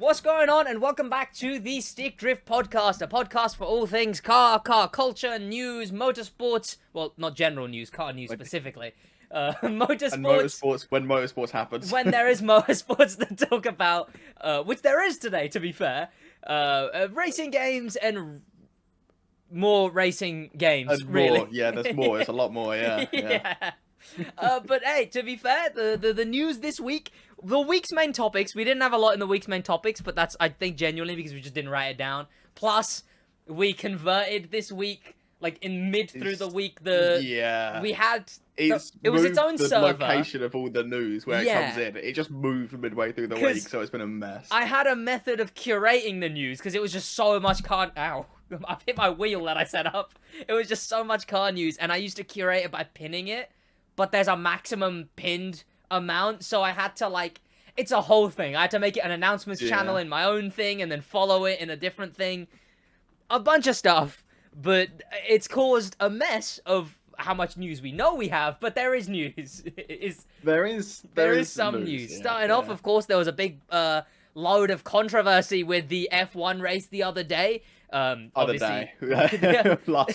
What's going on, and welcome back to the Stick Drift Podcast, a podcast for all things car culture, news, motorsports, well, not general news, car news specifically, motorsports. And motorsports, when motorsports happens. When there is motorsports to talk about, which there is today, to be fair, racing games and more racing games, And really. more, yeah, there's more, it's a lot more, yeah. Yeah. But hey, to be fair, the news this week, the week's main topics, we didn't have a lot in the week's main topics, but that's, I think, genuinely because we just didn't write it down. Plus, we converted this week, like in mid through the week, we had, it was its own server. The location of all the news where it comes in, it just moved midway through the week, so it's been a mess. I had a method of curating the news because it was just so much car. Ow. I've hit my wheel that I set up. It was just so much car news, and I used to curate it by pinning it. But there's a maximum pinned amount, so I had to, like, it's a whole thing. I had to make it an announcements channel in my own thing, and then follow it in a different thing. A bunch of stuff, but it's caused a mess of how much news we know we have, but there is news. There is some news. Yeah, Starting off, of course, there was a big load of controversy with the F1 race the other day. Last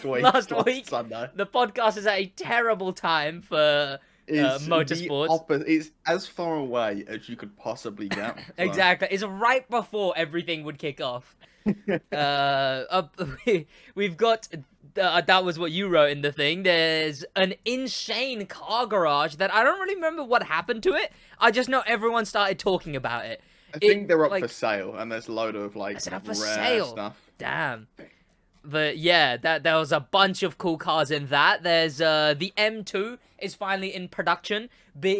week, Sunday. The podcast is at a terrible time for motorsports. It's as far away as you could possibly get. So. Exactly. It's right before everything would kick off. We've got, that was what you wrote in the thing. There's an insane car garage that I don't really remember what happened to it. I just know everyone started talking about it. I think they're up for sale, and there's a load of, like, rare stuff. Damn. But yeah, there was a bunch of cool cars in that. There's the M2 is finally in production.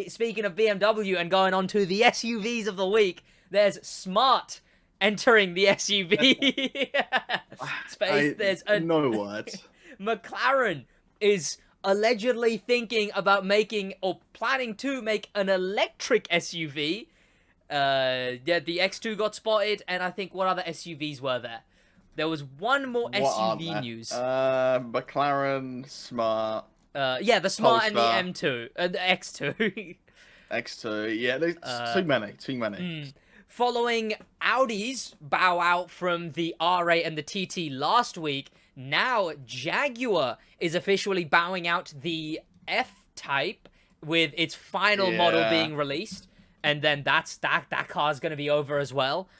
Speaking of BMW and going on to the SUVs of the week, there's Smart entering the SUV space. There's no words. McLaren is allegedly thinking about making or planning to make an electric SUV. Yeah, the X2 got spotted, and I think what other SUVs were there? There was one more SUV news. McLaren, Smart. Yeah, the Smart Polestar. and the M2, the X2. X2, yeah, there's too many. Following Audi's bow out from the R8 and the TT last week, now Jaguar is officially bowing out the F-Type with its final model being released. And then that car's going to be over as well.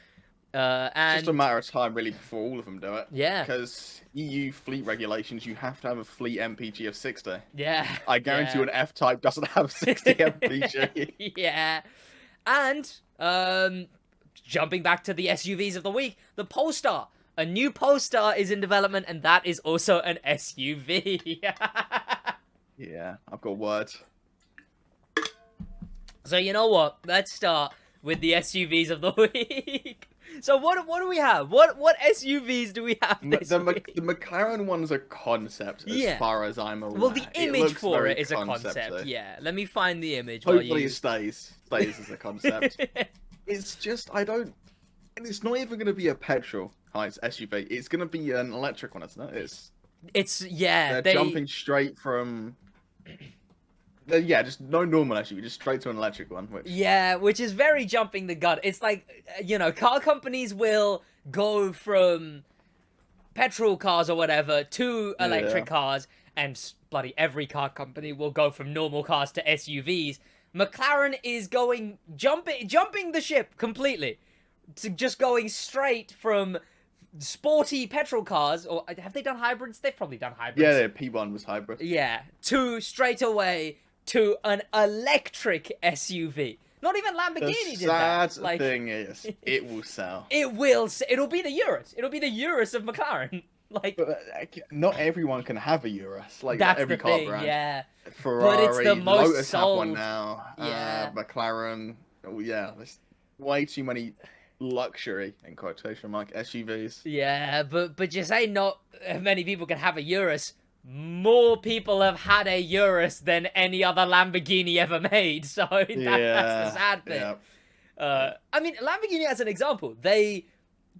And it's just a matter of time, really, before all of them do it. Yeah. Because EU fleet regulations, you have to have a fleet MPG of 60. Yeah. I guarantee you an F-Type doesn't have 60 MPG. Yeah. And, jumping back to the SUVs of the week, the Polestar. A new Polestar is in development, and that is also an SUV. Yeah, I've got words. So you know what? Let's start with the SUVs of the week. So what do we have? What SUVs do we have this week? The McLaren one's a concept as far as I'm aware. Well, the image for it is a concept. Yeah, let me find the image. Hopefully it stays as a concept. It's just, it's not even going to be a petrol SUV. It's going to be an electric one, isn't it? They're jumping straight from... Yeah, just no normal SUV, just straight to an electric one. Which is very jumping the gun. It's like, car companies will go from petrol cars or whatever to electric cars, and bloody every car company will go from normal cars to SUVs. McLaren is jumping the ship completely, to just going straight from sporty petrol cars, or have they done hybrids? They've probably done hybrids. Yeah, P1 was hybrid. Yeah, to straight away to an electric SUV. Not even Lamborghini did that. The sad thing is, it will sell. It will. It'll be the Urus. It'll be the Urus of McLaren. But not everyone can have a Urus. Like that's every the car thing, brand. Yeah. Ferrari, but it's the most Lotus sold. have one now. Yeah. McLaren. Oh yeah, there's way too many luxury in quotation mark SUVs. Yeah, but you say not many people can have a Urus. More people have had a Urus than any other Lamborghini ever made, so that's the sad thing. Yeah. I mean, Lamborghini as an example, they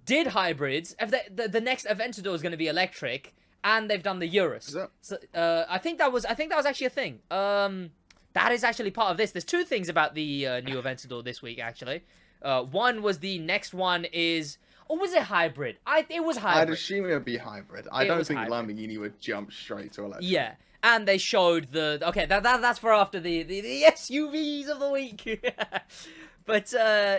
did hybrids. The next Aventador is going to be electric, and they've done the Urus. So I think that was actually a thing. That is actually part of this. There's two things about the new Aventador this week, actually. One was the next one is... Or was it hybrid? It was hybrid. I'd assume it would be hybrid. I don't think Lamborghini would jump straight to electric. Yeah, and they showed the... Okay, that's for after the SUVs of the week. But,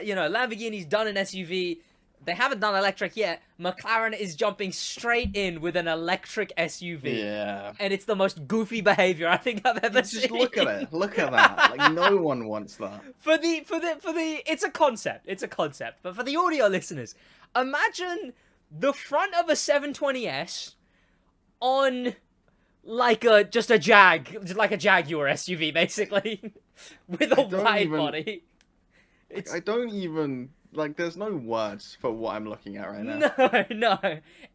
you know, Lamborghini's done an SUV. They haven't done electric yet. McLaren is jumping straight in with an electric SUV. Yeah. And it's the most goofy behavior I think I've ever seen. Just look at it. Look at that. Like, no one wants that. It's a concept. It's a concept. But for the audio listeners, imagine the front of a 720S on like just a Jaguar SUV, basically, with a wide body. I don't even... Like, there's no words for what I'm looking at right now. No.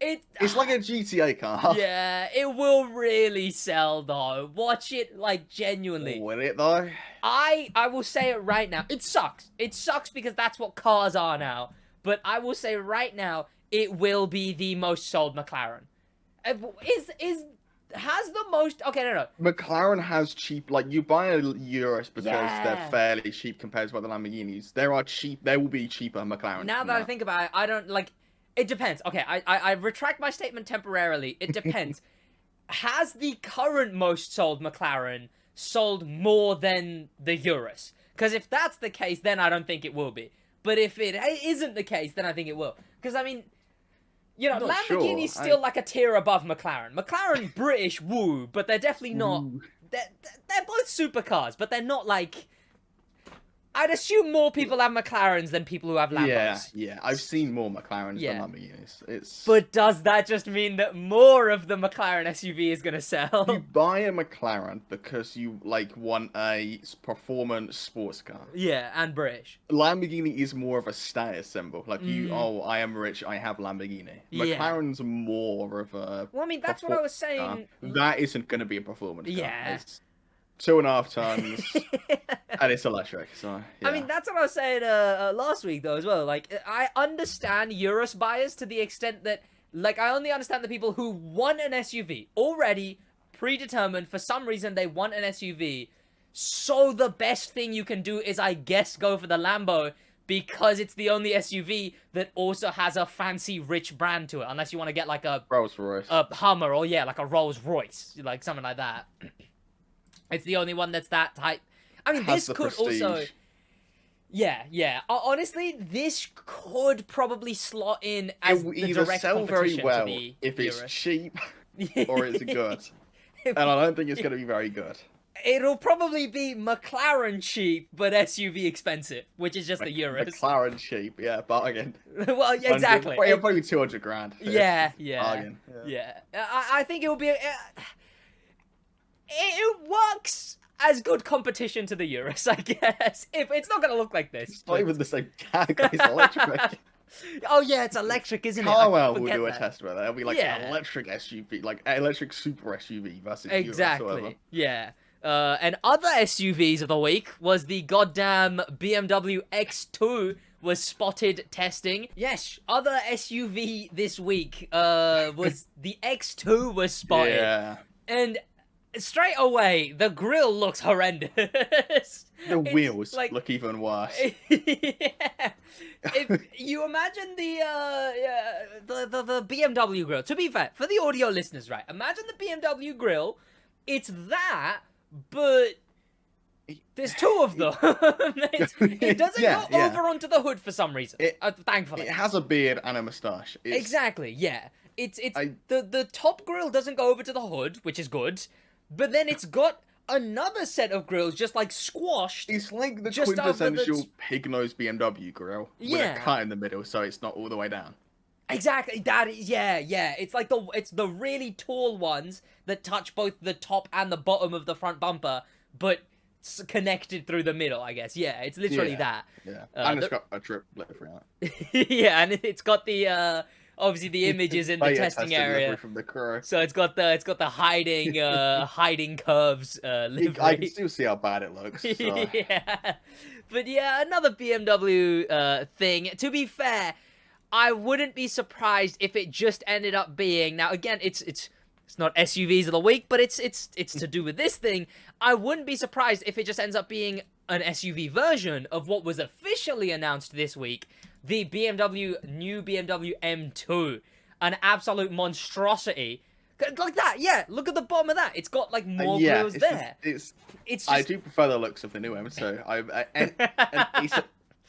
It's like a GTA car. Yeah, it will really sell, though. Watch it, like, genuinely. Will it, though? I will say it right now. It sucks. It sucks because that's what cars are now. But I will say right now, it will be the most sold McLaren. Has the most... Okay, no. McLaren has cheap... Like, you buy a Urus because they're fairly cheap compared to other Lamborghinis. There will be cheaper McLarens. Now that I think about it, I don't, like... It depends. Okay, I retract my statement temporarily. It depends. Has the current most sold McLaren sold more than the Urus? Because if that's the case, then I don't think it will be. But if it isn't the case, then I think it will. Because, I mean... You know, Lamborghini's still like a tier above McLaren. McLaren, British, woo, but they're definitely not... They're both supercars, but they're not like... I'd assume more people have McLarens than people who have Lambos. Yeah. I've seen more McLarens than Lamborghinis. But does that just mean that more of the McLaren SUV is going to sell? You buy a McLaren because you, like, want a performance sports car. Yeah, and British. Lamborghini is more of a status symbol. Like, I am rich, I have Lamborghini. McLaren's more of a... Well, I mean, that's what I was saying. That isn't going to be a performance car. Yeah. It's 2.5 tons, and it's electric, so, yeah. I mean, that's what I was saying last week, though, as well. Like, I understand Urus buyers to the extent that, like, I only understand the people who want an SUV, already predetermined, for some reason they want an SUV, so the best thing you can do is, I guess, go for the Lambo, because it's the only SUV that also has a fancy, rich brand to it, unless you want to get, like, a... Rolls-Royce. A Hummer, or, yeah, like a Rolls-Royce, like, something like that. It's the only one that's that type. I mean, this could also... Yeah. Honestly, this could probably slot in as the direct competition well to the if it's Urus. cheap or it's good. And I don't think it's going to be very good. It'll probably be McLaren cheap, but SUV expensive, which is just the Urus. McLaren cheap, yeah, bargain. Well, yeah, exactly. Probably 200 grand. Yeah. Bargain. Yeah. I think it will be... It works as good competition to the Urus, I guess. If it's not going to look like this. It's not even the same category, it's electric. Oh, yeah, it's electric, isn't it? Carwell will do a test with it. It'll be like an electric SUV, like electric super SUV versus exactly. Urus, Yeah. And other SUVs of the week was the goddamn BMW X2 was spotted testing. Yes, other SUV this week was the X2 was spotted. Yeah. And... straight away, the grille looks horrendous. The wheels look even worse. Yeah. If you imagine the BMW grille, to be fair, for the audio listeners, right? Imagine the BMW grille. It's that, but there's two of them. It doesn't go over onto the hood for some reason. Thankfully, it has a beard and a moustache. Exactly. Yeah. The top grille doesn't go over to the hood, which is good. But then it's got another set of grills just like squashed. It's like the quintessential pig-nosed BMW grill with a cut in the middle, so it's not all the way down. Exactly. That is, yeah. It's like it's the really tall ones that touch both the top and the bottom of the front bumper, but connected through the middle, I guess. Yeah, it's literally that. Yeah, and it's got a drip livery on it. Yeah, and it's got the obviously the images in the testing area from the crew. So it's got the hiding curves livery. I can still see how bad it looks. So. Yeah, but yeah, another BMW thing. To be fair, I wouldn't be surprised if it just ended up being, now again, it's not SUVs of the week, but it's to do with this thing. I wouldn't be surprised if it just ends up being an SUV version of what was officially announced this week, the new BMW M2. An absolute monstrosity. Like that, yeah. Look at the bottom of that. It's got like more wheels there. It's just... I do prefer the looks of the new M2.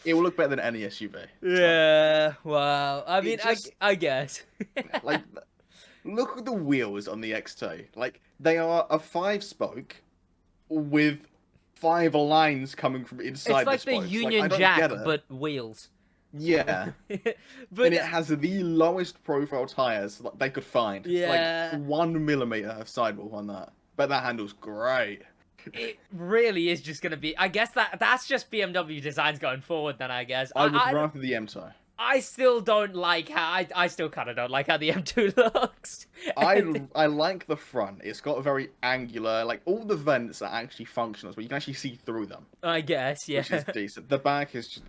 It will look better than any SUV. Yeah, wow. I mean, I guess. Like, look at the wheels on the X2. Like, they are a 5-spoke with 5 lines coming from inside the spokes. It's like the Union Jack, but wheels. Yeah. But and it has the lowest profile tires they could find. Yeah. Like 1 millimeter of sidewall on that. But that handles great. It really is just going to be... I guess that's just BMW designs going forward then, I guess. I would rather the M2. I still don't like how... I still kind of don't like how the M2 looks. I like the front. It's got a very angular... Like, all the vents are actually functional, but you can actually see through them. I guess, yeah. Which is decent. The back is just...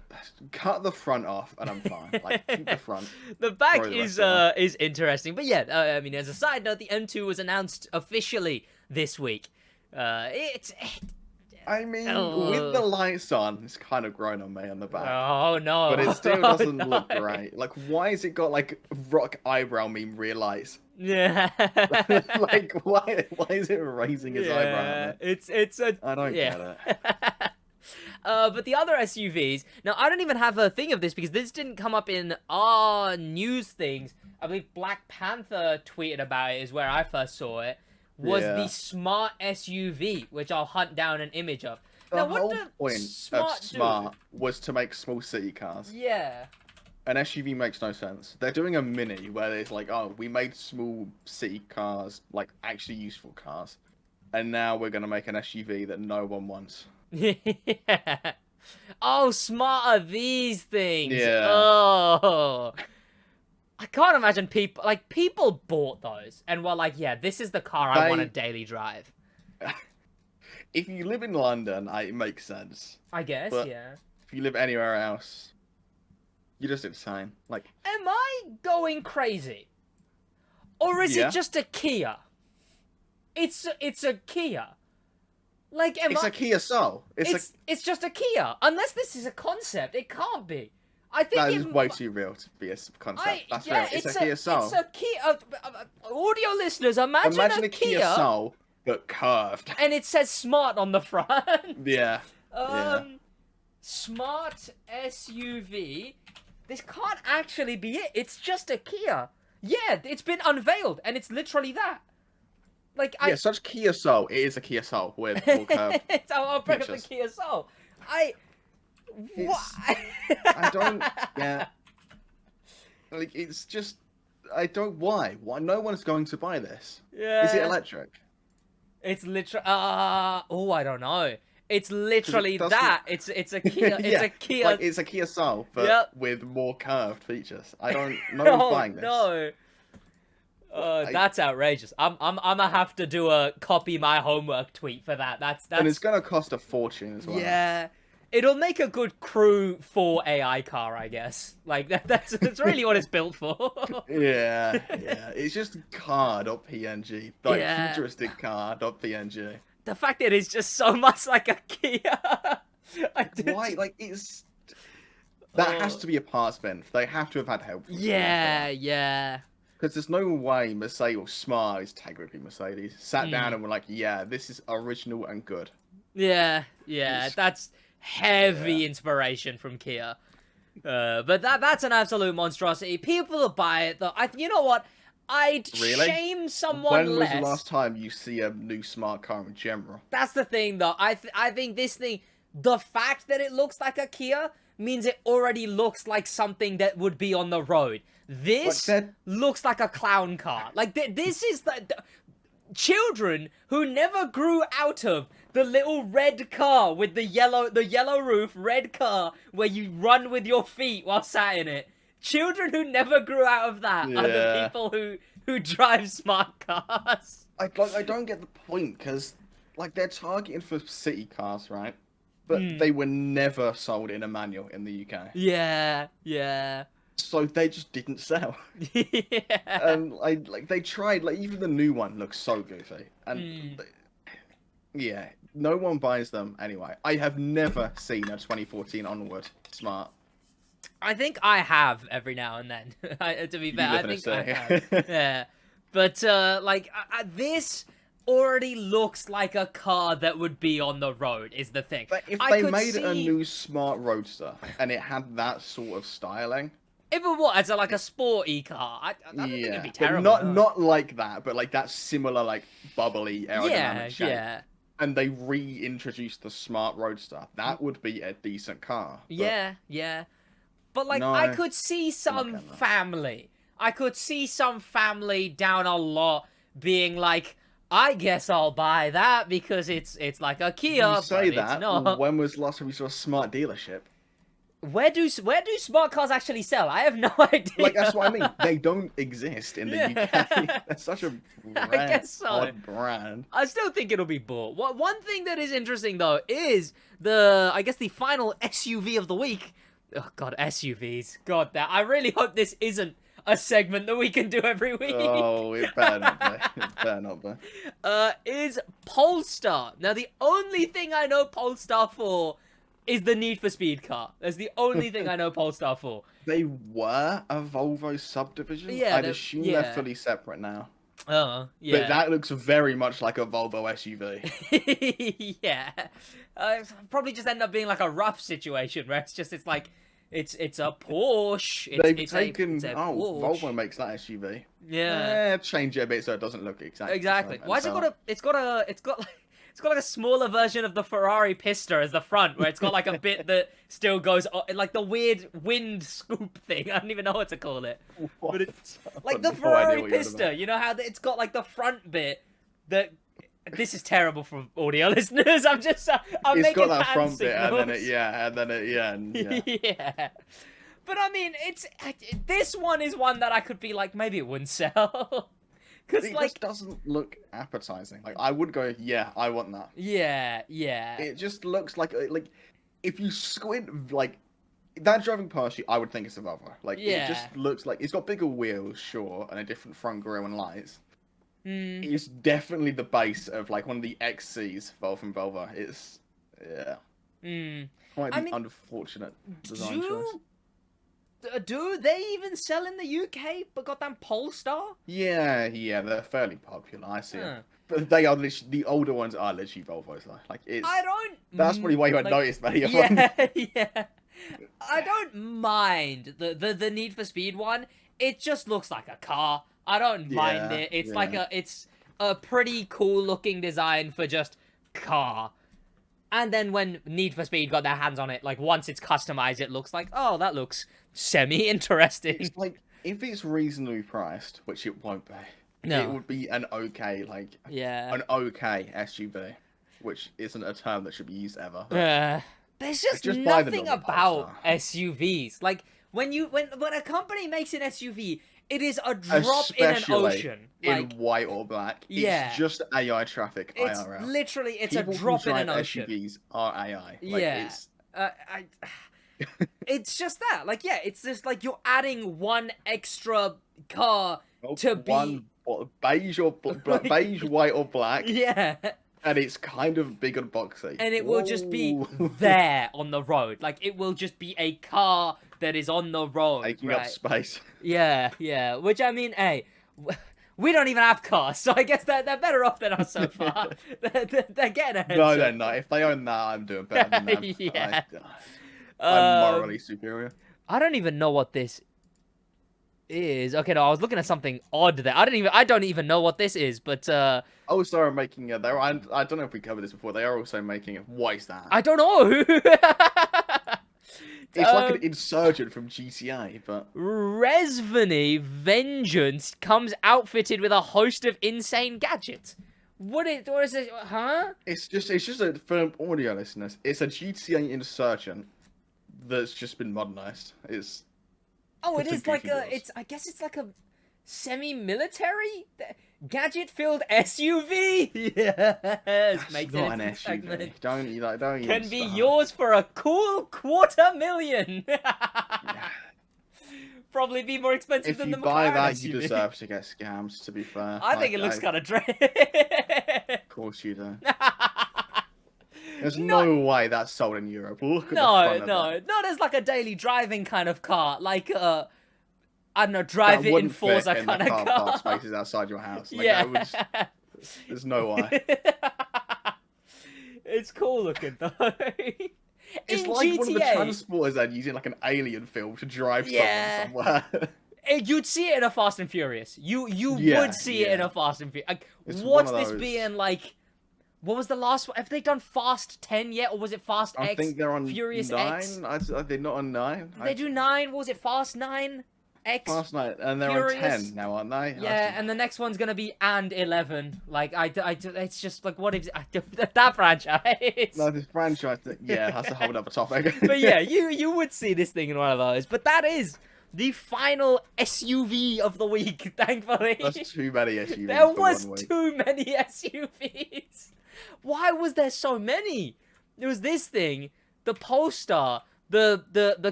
Cut the front off, and I'm fine. Like, keep the front. The back is interesting. But yeah, I mean, as a side note, the M2 was announced officially this week. I mean, with the lights on, it's kind of grown on me on the back. Oh, no. But it still doesn't look great. Like, why has it got, like, rock eyebrow meme rear lights? Yeah. Like, why is it raising his eyebrow? I don't get it. But the other SUVs... Now, I don't even have a thing of this because this didn't come up in our news things. I believe Black Panther tweeted about it is where I first saw it. Was the smart SUV, which I'll hunt down an image of. The whole point of smart was to make small city cars. Yeah. An SUV makes no sense. They're doing a mini where it's like, oh, we made small city cars, like actually useful cars. And now we're going to make an SUV that no one wants. Yeah. Oh, smart are these things. Yeah. Oh. I can't imagine people bought those and were like, yeah, this is the car I want to daily drive. If you live in London, it makes sense. I guess, but yeah. If you live anywhere else, you're just insane. Like, am I going crazy? Or is it just a Kia? It's a Kia. Like, it's a Kia Soul. It's just a Kia. Unless this is a concept, it can't be. I think that is way too real to be a concept. That's real. It's a Kia Soul. It's a Kia. Audio listeners, imagine a Kia Soul, but curved. And it says smart on the front. Yeah. Smart SUV. This can't actually be it. It's just a Kia. Yeah, it's been unveiled, and it's literally that. Like, such Kia Soul. It is a Kia Soul with more curved. I'll bring up the Kia Soul. What? I don't. Yeah. Like, it's just. I don't. Why? Why? No one's going to buy this. Yeah. Is it electric? It's literally. Oh, I don't know. It's literally that. It's a Kia. It's a Kia. Like, it's a Kia Soul, but with more curved features. I don't. No one's buying this. No. That's outrageous. I'm gonna have to do a copy my homework tweet for that. That's. And it's gonna cost a fortune as well. Yeah. It'll make a good Crew 4 AI car, I guess. Like, that's really what it's built for. Yeah. It's just car.png. Like, futuristic car.png. The fact that it's just so much like a Kia. Why? Like, it's... That has to be a parts bin. They have to have had help. Yeah. Because there's no way Mercedes or Smart is technically Mercedes. Sat down and were like, yeah, this is original and good. Yeah. That's... heavy inspiration from Kia. But that's an absolute monstrosity. People will buy it, though. You know what? I'd shame someone less. When was the last time you see a new smart car in general? That's the thing, though. I think this thing, the fact that it looks like a Kia means it already looks like something that would be on the road. This looks like a clown car. Like, this is the children who never grew out of the little red car with the yellow roof, red car where you run with your feet while sat in it. Children who never grew out of that are the people who drive smart cars. I don't get the point, because like, they're targeting for city cars, right? But they were never sold in a manual in the UK. Yeah. So they just didn't sell. Yeah. And they tried. Like, even the new one looks so goofy. And Yeah, no one buys them anyway. I have never seen a 2014 onward smart. I think I have every now and then. To be fair, I think I have. Yeah, but like this already looks like a car that would be on the road. Is the thing. But if they made a new smart roadster and it had that sort of styling. If it was like a sporty car, I don't think it'd be terrible. But not like that, but like that similar like bubbly aerodynamic shape. Yeah. And they reintroduced the smart roadster. That would be a decent car. But... Yeah. But like, no, I could see some family. I could see some family down a lot being like, I guess I'll buy that because it's like a Kia. You say that. When was the last time you saw a smart dealership? Where do smart cars actually sell? I have no idea. Like, that's what I mean. They don't exist in the UK. That's such a odd brand. I still think it'll be bought. One thing that is interesting though is the final SUV of the week. Oh god, SUVs. God, I really hope this isn't a segment that we can do every week. Oh, it better not be. It better not be. Is Polestar. Now the only thing I know Polestar for is the Need for Speed car. That's the only thing I know Polestar for. They were a Volvo subdivision? Yeah, I'd assume they're fully separate now. Oh, yeah. But that looks very much like a Volvo SUV. Yeah. Probably just end up being like a rough situation where it's a Porsche. They've taken... Volvo makes that SUV. Yeah. Change it a bit so it doesn't look exactly the same. Why has it got like a smaller version of the Ferrari Pista as the front, where it's got like a bit that still goes like the weird wind scoop thing. I don't even know what to call it. What? But it's like the Ferrari Pista. You know how it's got like the front bit that. This is terrible for audio listeners. I'm making It's got that front signals. bit, and then it, yeah. But I mean, this one is one that I could be like, maybe it wouldn't sell. Because it just doesn't look appetizing. Like, I would go, yeah, I want that. Yeah. It just looks like if you squint, like, that driving past you, I would think it's a Volvo. Like, it just looks like, it's got bigger wheels, sure, and a different front grille and lights. It's definitely the base of, like, one of the XCs from Volvo. It's, quite the unfortunate design choice. Do they even sell in the UK? But goddamn Polestar? Yeah, they're fairly popular. I see them. But they are literally, the older ones are literally Volvos though. Like that's probably why you haven't noticed many of them. Yeah. I don't mind the Need for Speed one. It just looks like a car. I don't mind it. It's it's a pretty cool looking design for just car. And then when Need for Speed got their hands on it, like once it's customized, it looks like, oh, that looks semi-interesting. It's like, if it's reasonably priced, which it won't be, it would be an okay, an okay SUV, which isn't a term that should be used ever. There's just nothing about SUVs. Like, when a company makes an SUV, it is a drop in an ocean. In white or black. It's just AI traffic IRL. Literally, it's a drop in an ocean. SUVs are AI. It's just that. Like, it's just like you're adding one extra car to be... beige, beige, white or black. Yeah. And it's kind of big and boxy. And it will just be there on the road. Like, it will just be a car that is on the road. Taking up space. Yeah. Which, I mean, hey, we don't even have cars, so I guess they're better off than us so far. They're getting ahead. No, they're not. If they own that, I'm doing better than them. Yeah. I'm morally superior. I don't even know what this is. Okay, no, I was looking at something odd there. I don't even know what this is, but Oh, sorry, I'm making I don't know if we covered this before. They are also making what is that? I don't know. It's like an insurgent from GTA, but Resvany Vengeance comes outfitted with a host of insane gadgets. What is it? Huh? It's just for audio listeners. It's a GTA insurgent that's just been modernized. It is like I guess it's like a semi-military gadget-filled SUV. Yes, makes not an SUV. Don't can be yours for a cool $250,000. Probably be more expensive than the McLaren If you buy that, SUV. you deserve to get scams. To be fair, I think it looks kind of dread. Of course you do. There's no way that's sold in Europe. Look at the No, front of it. not as like a daily driving kind of car, like I don't know, drive That it in wouldn't fit Forza in kind the of car park car. spaces outside your house. Like, Yeah. there's no way. It's cool looking though. It's In like GTA, one of the transporters then using like an alien film to drive someone somewhere. You'd see it in a Fast and Furious. You Yeah, would see it in yeah. a Fast and Furious. Like, It's what's one of this those- being like? What was the last one? Have they done Fast 10 yet, or was it Fast I X? think they're on Furious 9. X? Are they not on 9? Did they do 9? What was it, Fast 9? X? Last night, and they're Furious? on 10 now, aren't they? Yeah, and the next one's gonna be and 11. Like, it's just like, what is that franchise? No, this franchise, yeah, that's a whole other topic. But yeah, you would see this thing in one of those. But that is the final SUV of the week, thankfully. That's too many SUVs. There for was 1 week. too many SUVs. Why was there so many? There was this thing, the Polestar, the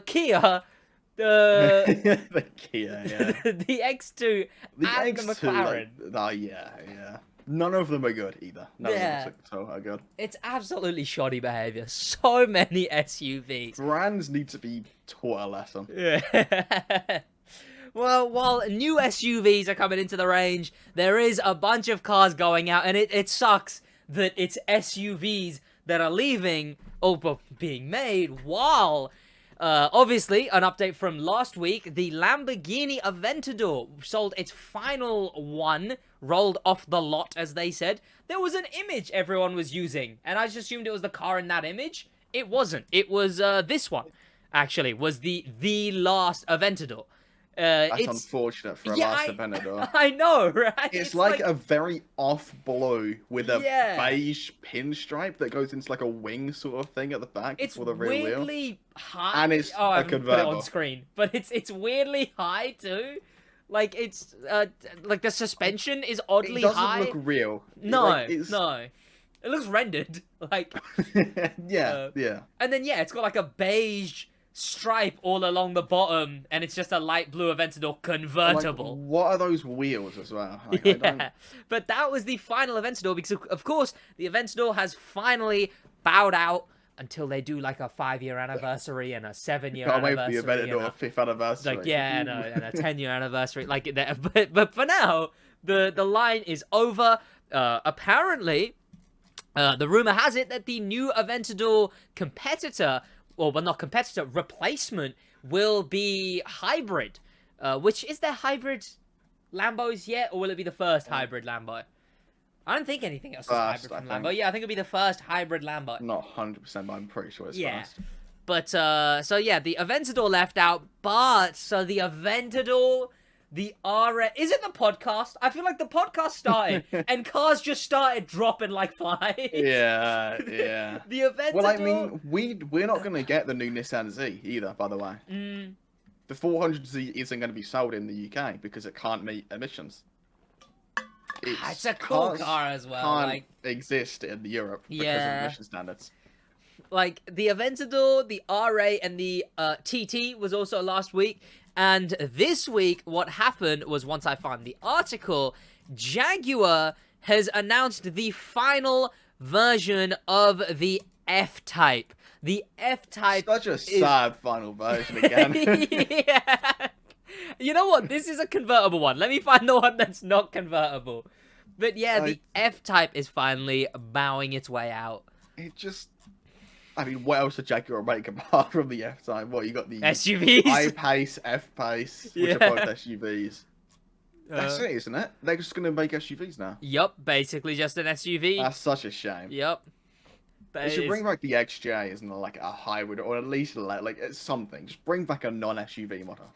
Kia, The Kia, yeah. the X2, The and X2, the McLaren. yeah. None of them are good either. None Yeah. of them are good. It's absolutely shoddy behavior. So many SUVs. Brands need to be taught a lesson. Yeah. Well, while new SUVs are coming into the range, there is a bunch of cars going out, and it sucks that it's SUVs that are leaving or being made while... obviously, an update from last week, the Lamborghini Aventador sold its final one, rolled off the lot, as they said. There was an image everyone was using, and I just assumed it was the car in that image. It wasn't. It was this one, actually, was the last Aventador. That's It's unfortunate for a Yeah, last Aventador. I know, right? It's like a very off blue with a Yeah. beige pinstripe that goes into like a wing sort of thing at the back It's before the rear wheel. weirdly high. And it's I a haven't put it on convertible. screen, but it's weirdly high too. Like it's like the suspension is oddly It doesn't high. look real. No, no, it looks rendered. Like yeah, yeah. and then yeah, it's got like a beige stripe all along the bottom, and it's just a light blue Aventador convertible. Like, what are those wheels as well? Like, I don't... Yeah, but that was the final Aventador because, of course, the Aventador has finally bowed out until they do like a 5-year anniversary and a 7-year Can't wait anniversary. for the Aventador 5th anniversary. Like yeah, and a 10-year anniversary. Like but for now, the line is over. Apparently, the rumor has it that the new Aventador competitor, well, not competitor, replacement will be hybrid. Which is there hybrid Lambos yet, or will it be the first hybrid Lambo? I don't think anything else is hybrid from Lambo. Yeah, I think it'll be the first hybrid Lambo. Not 100%, but I'm pretty sure it's first. But, so yeah, the Aventador left out, but, so the Aventador, the RS... Is it the podcast? I feel like the podcast started, and cars just started dropping like flies. Yeah. The Aventador... Well, I mean, we're not going to get the new Nissan Z either, by the way. The 400Z isn't going to be sold in the UK because it can't meet emissions. It's a cool car as well. Can't Like, exist in Europe because of emission standards. like the Aventador, the RA, and the TT was also last week. And this week, what happened was, once I found the article, Jaguar has announced the final version of the F-Type. The F-Type Such a sad final version again. Yeah. You know what? This is a convertible one. Let me find the one that's not convertible. But yeah, the F-Type is finally bowing its way out. It just... I mean, what else did Jaguar make apart from the F-Type? What, you got the SUVs? I-Pace, F-Pace, which are both SUVs. That's it, isn't it? They're just going to make SUVs now. Yup, basically just an SUV. That's such a shame. Yup. They should bring back the XJ, isn't it? Like a hybrid, or at least like it's something. Just bring back a non-SUV model.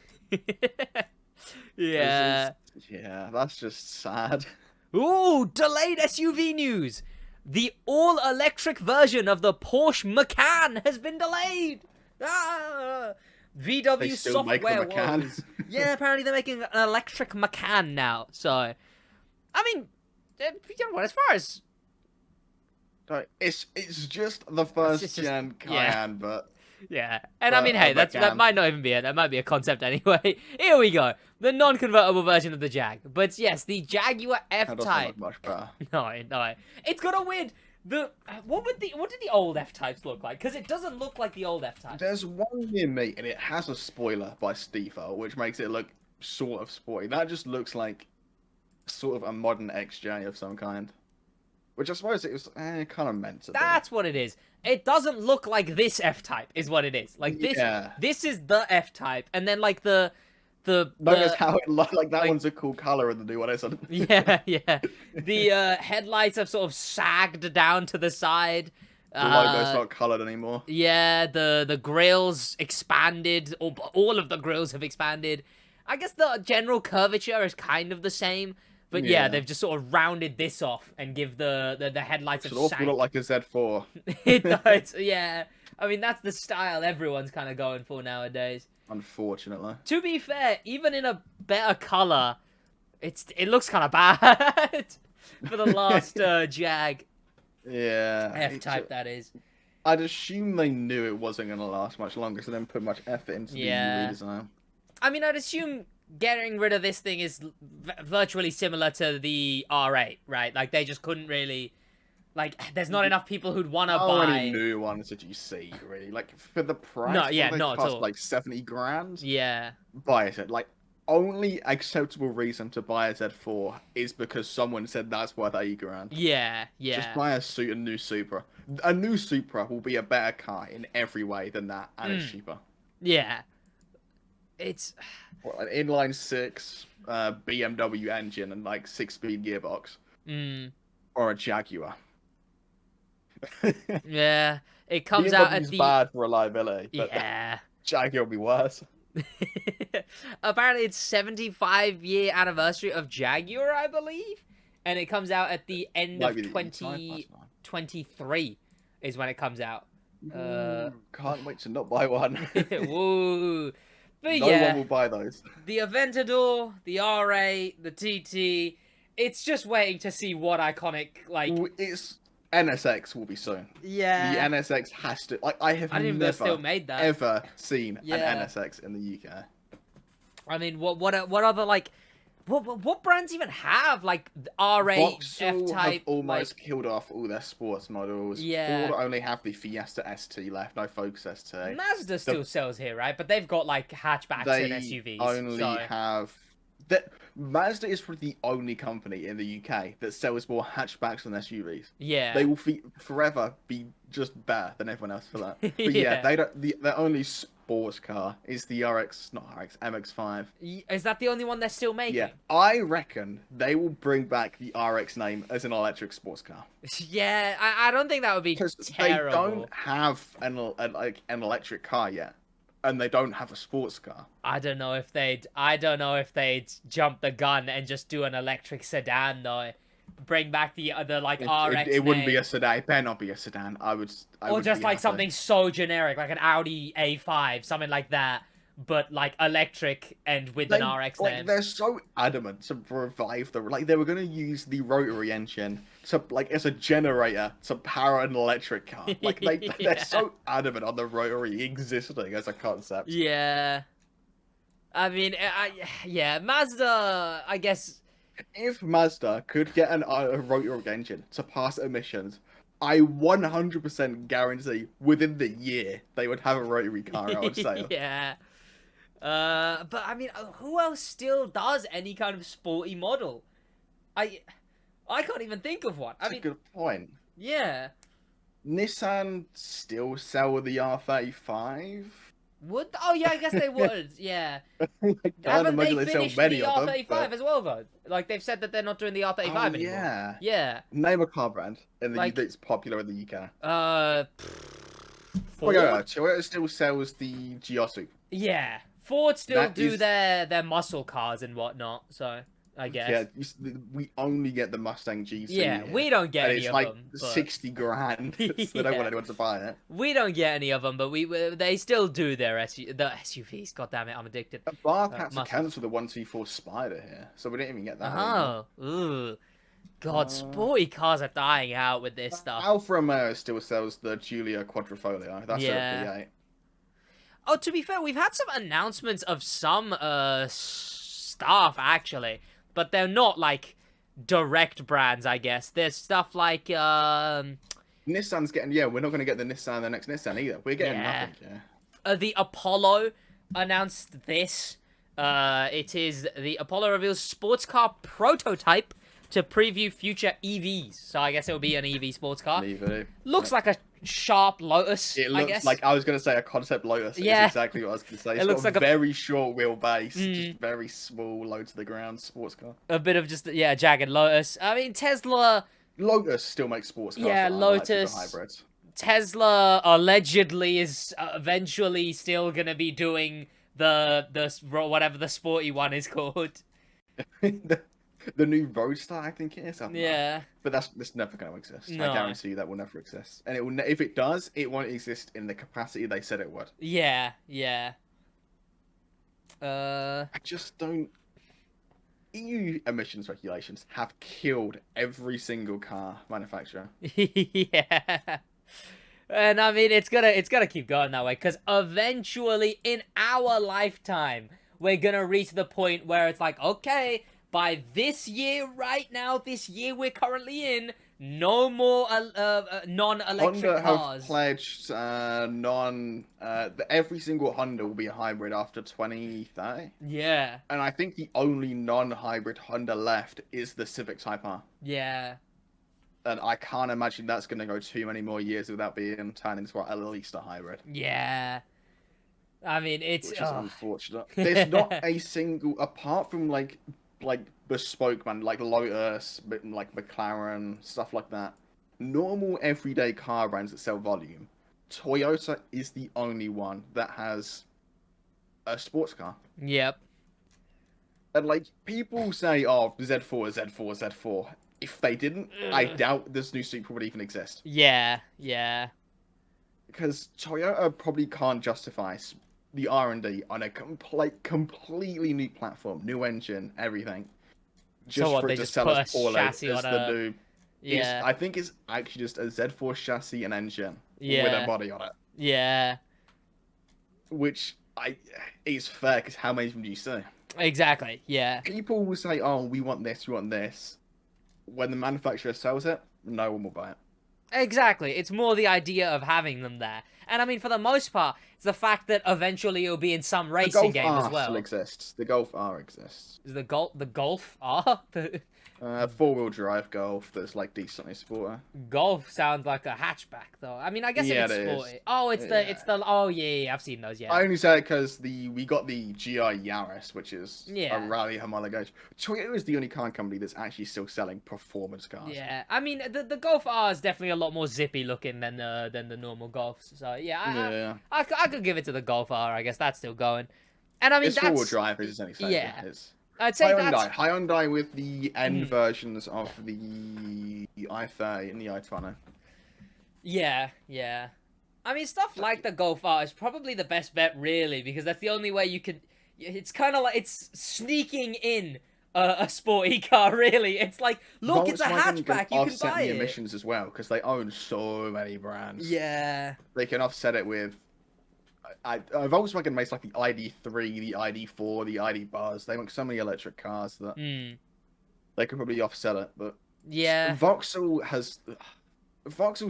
Yeah. Yeah, that's just sad. Ooh, delayed SUV news. The all-electric version of the Porsche Macan has been delayed. Ah! VW They still software make the Macan? woes. Yeah, apparently they're making an electric Macan now. So, I mean, you know what? As far as It's just the first just- gen Cayenne, yeah. but yeah, and I mean, hey, that Macan. might not even be it. That might be a concept anyway. Here we go, the non-convertible version of the Jag. But yes, the Jaguar that doesn't F-Type. look much better. No, it's got a weird. What did the old F-Types look like? Because it doesn't look like the old F-Types. There's one near me, and it has a spoiler by Stiefel, which makes it look sort of sporty. That just looks like sort of a modern XJ of some kind. Which I suppose it was kind of meant to be. That's what it is. It doesn't look like this F-Type, is what it is. Like, this this is the F-Type, and then, like, Notice how it looks like that one's a cool color in the new one, isn't it? Yeah. The headlights have sort of sagged down to the side. The logo's not colored anymore. Yeah, the grills expanded. All of the grills have expanded. I guess the general curvature is kind of the same. But yeah, they've just sort of rounded this off and give the headlights It also look like a Z4. It does, yeah. I mean, that's the style everyone's kind of going for nowadays. Unfortunately. To be fair, even in a better color, it looks kind of bad for the last Jag. Yeah. F-Type, that is. I'd assume they knew it wasn't going to last much longer, so they didn't put much effort into the redesign. I mean, I'd assume getting rid of this thing is virtually similar to the R8, right? Like, they just couldn't really... Like, there's not enough people who'd want to buy... How many new ones did you see, really? Like, for the price, not at all. Like, 70 grand? Yeah. Buy it. Like, only acceptable reason to buy a Z4 is because someone said that's worth 80 grand. Yeah. Just buy a new Supra. A new Supra will be a better car in every way than that, and it's cheaper. Yeah. It's... Well, an inline-6 BMW engine and, like, 6-speed gearbox. Or a Jaguar. Yeah, it comes out at the... bad for reliability, but Jaguar will be worse. Apparently, it's 75-year anniversary of Jaguar, I believe, and it comes out at the end of 2023 is when it comes out. Can't wait to not buy one. Woo! But no one will buy those. The Aventador, the R8, the TT. It's just waiting to see what iconic, like... It's... NSX will be soon. Yeah. The NSX has to... Like, I have never still made that. ever seen an NSX in the UK. I mean, what other, like... What brands even have, like, R8, F-Type? Have almost killed off all their sports models. Yeah. Ford only have the Fiesta ST left, no Focus ST. Mazda still sells here, right? But they've got, like, hatchbacks and SUVs. They only have... Mazda is probably the only company in the UK that sells more hatchbacks than SUVs. Yeah. They will forever be just better than everyone else for that. But yeah, they don't. Their only sports car is the MX-5. Is that the only one they're still making? Yeah, I reckon they will bring back the RX name as an electric sports car. Yeah, I don't think that would be terrible. They don't have an electric car yet. And they don't have a sports car. I don't know if they'd jump the gun and just do an electric sedan though. Bring back the like RX. It wouldn't be a sedan. It better not be a sedan. I would just like something so generic, like an Audi A5, something like that, but like electric and with an RX name. They're so adamant to revive they were gonna use the rotary engine to as a generator to power an electric car. Like they're so adamant on the rotary existing as a concept. Yeah. I mean, Mazda, I guess. If Mazda could get a rotary engine to pass emissions, I 100% guarantee within the year they would have a rotary car, I would say. Yeah. But I mean, who else still does any kind of sporty model? I can't even think of one. That's a good point. Yeah. Nissan still sell the R35? Would? Oh yeah, I guess they would. Yeah. Haven't they finished the R35 as well though? Like they've said that they're not doing the R35 anymore. Yeah. Yeah. Name a car brand that's popular in the UK. Ford? Toyota still sells the Giosu. Yeah. Ford still do their muscle cars and whatnot, so I guess. Yeah, we only get the Mustang GT. Yeah, we don't get any of them. It's like 60 grand. So they don't want anyone to buy it. We don't get any of them, but they still do their SUVs. God damn it, I'm addicted. Bath had to cancel the 124 Spider here, so we didn't even get that. Oh, ooh. God, sporty cars are dying out with this stuff. Alfa Romeo still sells the Giulia Quadrifoglio. That's a V8. Oh, to be fair, we've had some announcements of some stuff, actually. But they're not, like, direct brands, I guess. There's stuff like, Nissan's getting, yeah, we're not going to get the Nissan, the next Nissan either. We're getting nothing, yeah. The Apollo announced this. It is the Apollo reveals sports car prototype to preview future EVs. So I guess it will be an EV sports car. EV. Looks like a sharp Lotus, It I looks guess. like, I was going to say a concept Lotus. Yeah. It's exactly what I was going to say. It's It looks like a very short wheelbase, just very small, low to the ground sports car. A bit of just, yeah, jagged Lotus. I mean, Tesla... Lotus still makes sports cars. Yeah, Lotus. Hybrids. Tesla allegedly is eventually still going to be doing the whatever the sporty one is called. The new Roadster, I think it is. Yeah. But that's never going to exist. No. I guarantee you that will never exist. And it will, if it does, it won't exist in the capacity they said it would. Yeah, yeah. I just don't... EU emissions regulations have killed every single car manufacturer. Yeah. And I mean, it's gonna keep going that way, because eventually, in our lifetime, we're gonna reach the point where it's like, okay, by this year, right now, this year we're currently in, no more non-electric Honda cars. have pledged every single Honda will be a hybrid after 2030. Yeah. And I think the only non-hybrid Honda left is the Civic Type R. Yeah. And I can't imagine that's going to go too many more years without being turned into at least a hybrid. Yeah. I mean, it's... Which is unfortunate. There's not a single, apart from like bespoke, man, like Lotus, like McLaren, stuff like that. Normal everyday car brands that sell volume. Toyota is the only one that has a sports car. Yep. And like people say, oh, Z4, Z4, Z4. If they didn't, I doubt this new Supra would even exist. Yeah, yeah. Because Toyota probably can't justify the R&D on a completely new platform, new engine, everything. Just for it to sell us all as the new... Yeah. I think it's actually just a Z4 chassis and engine with a body on it. Yeah. Which is fair, because how many of them do you see? Exactly, yeah. People will say, oh, we want this, we want this. When the manufacturer sells it, no one will buy it. Exactly. It's more the idea of having them there. And I mean, for the most part, it's the fact that eventually it'll be in some racing game as well. The Golf R still exists. The Golf R exists. Is the Golf R? Four-wheel drive Golf that's like decently sporty. Golf sounds like a hatchback, though. I mean, I guess it's sporty. Oh, it's the. Oh yeah, I've seen those. Yeah. I only say it because we got the GI Yaris, which is a rally homologation. Toyota is the only car company that's actually still selling performance cars. Yeah, I mean the Golf R is definitely a lot more zippy looking than the normal Golfs. So yeah, I could give it to the Golf R. I guess that's still going. And I mean, it's four-wheel drive is any safety. Yeah. It's... I'd say Hyundai with the N versions of the i30 and the i20. Yeah, yeah. I mean, stuff like the Golf R is probably the best bet, really, because that's the only way you could... It's kind of like... It's sneaking in a sporty car, really. It's like, look, it's a hatchback, you can buy it. The emissions as well, because they own so many brands. Yeah. They can offset it with... Volkswagen makes like the ID3, the ID4, the ID Buzz. They make so many electric cars that they could probably offset it. But yeah, Vauxhall's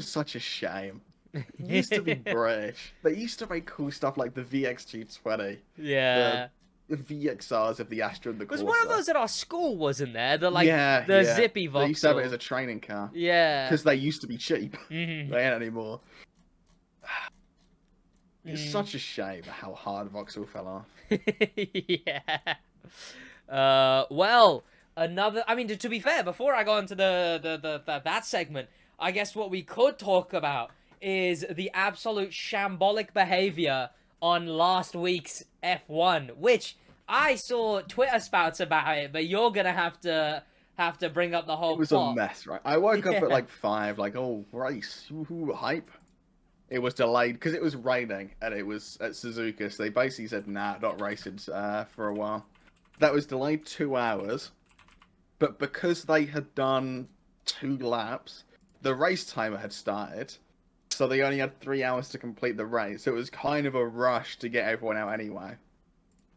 such a shame. It used to be British. They used to make cool stuff like the VX220. Yeah. The VXRs of the Astra and the Corsa. There was one of those at our school, wasn't there? The zippy Vauxhall. They used to have it as a training car. Yeah. Because they used to be cheap. They ain't anymore. It's such a shame how hard Vauxhall fell off. Yeah. Well, another... I mean, to be fair, before I go into that segment, I guess what we could talk about is the absolute shambolic behavior on last week's F1, which I saw Twitter spouts about it, but you're gonna have to bring up the whole plot. It was a mess, right? I woke up at like 5, like, oh, race, woohoo, hype. It was delayed because it was raining and it was at Suzuka, so they basically said, nah, not racing for a while. That was delayed 2 hours, but because they had done 2 laps, the race timer had started, so they only had 3 hours to complete the race, so it was kind of a rush to get everyone out anyway.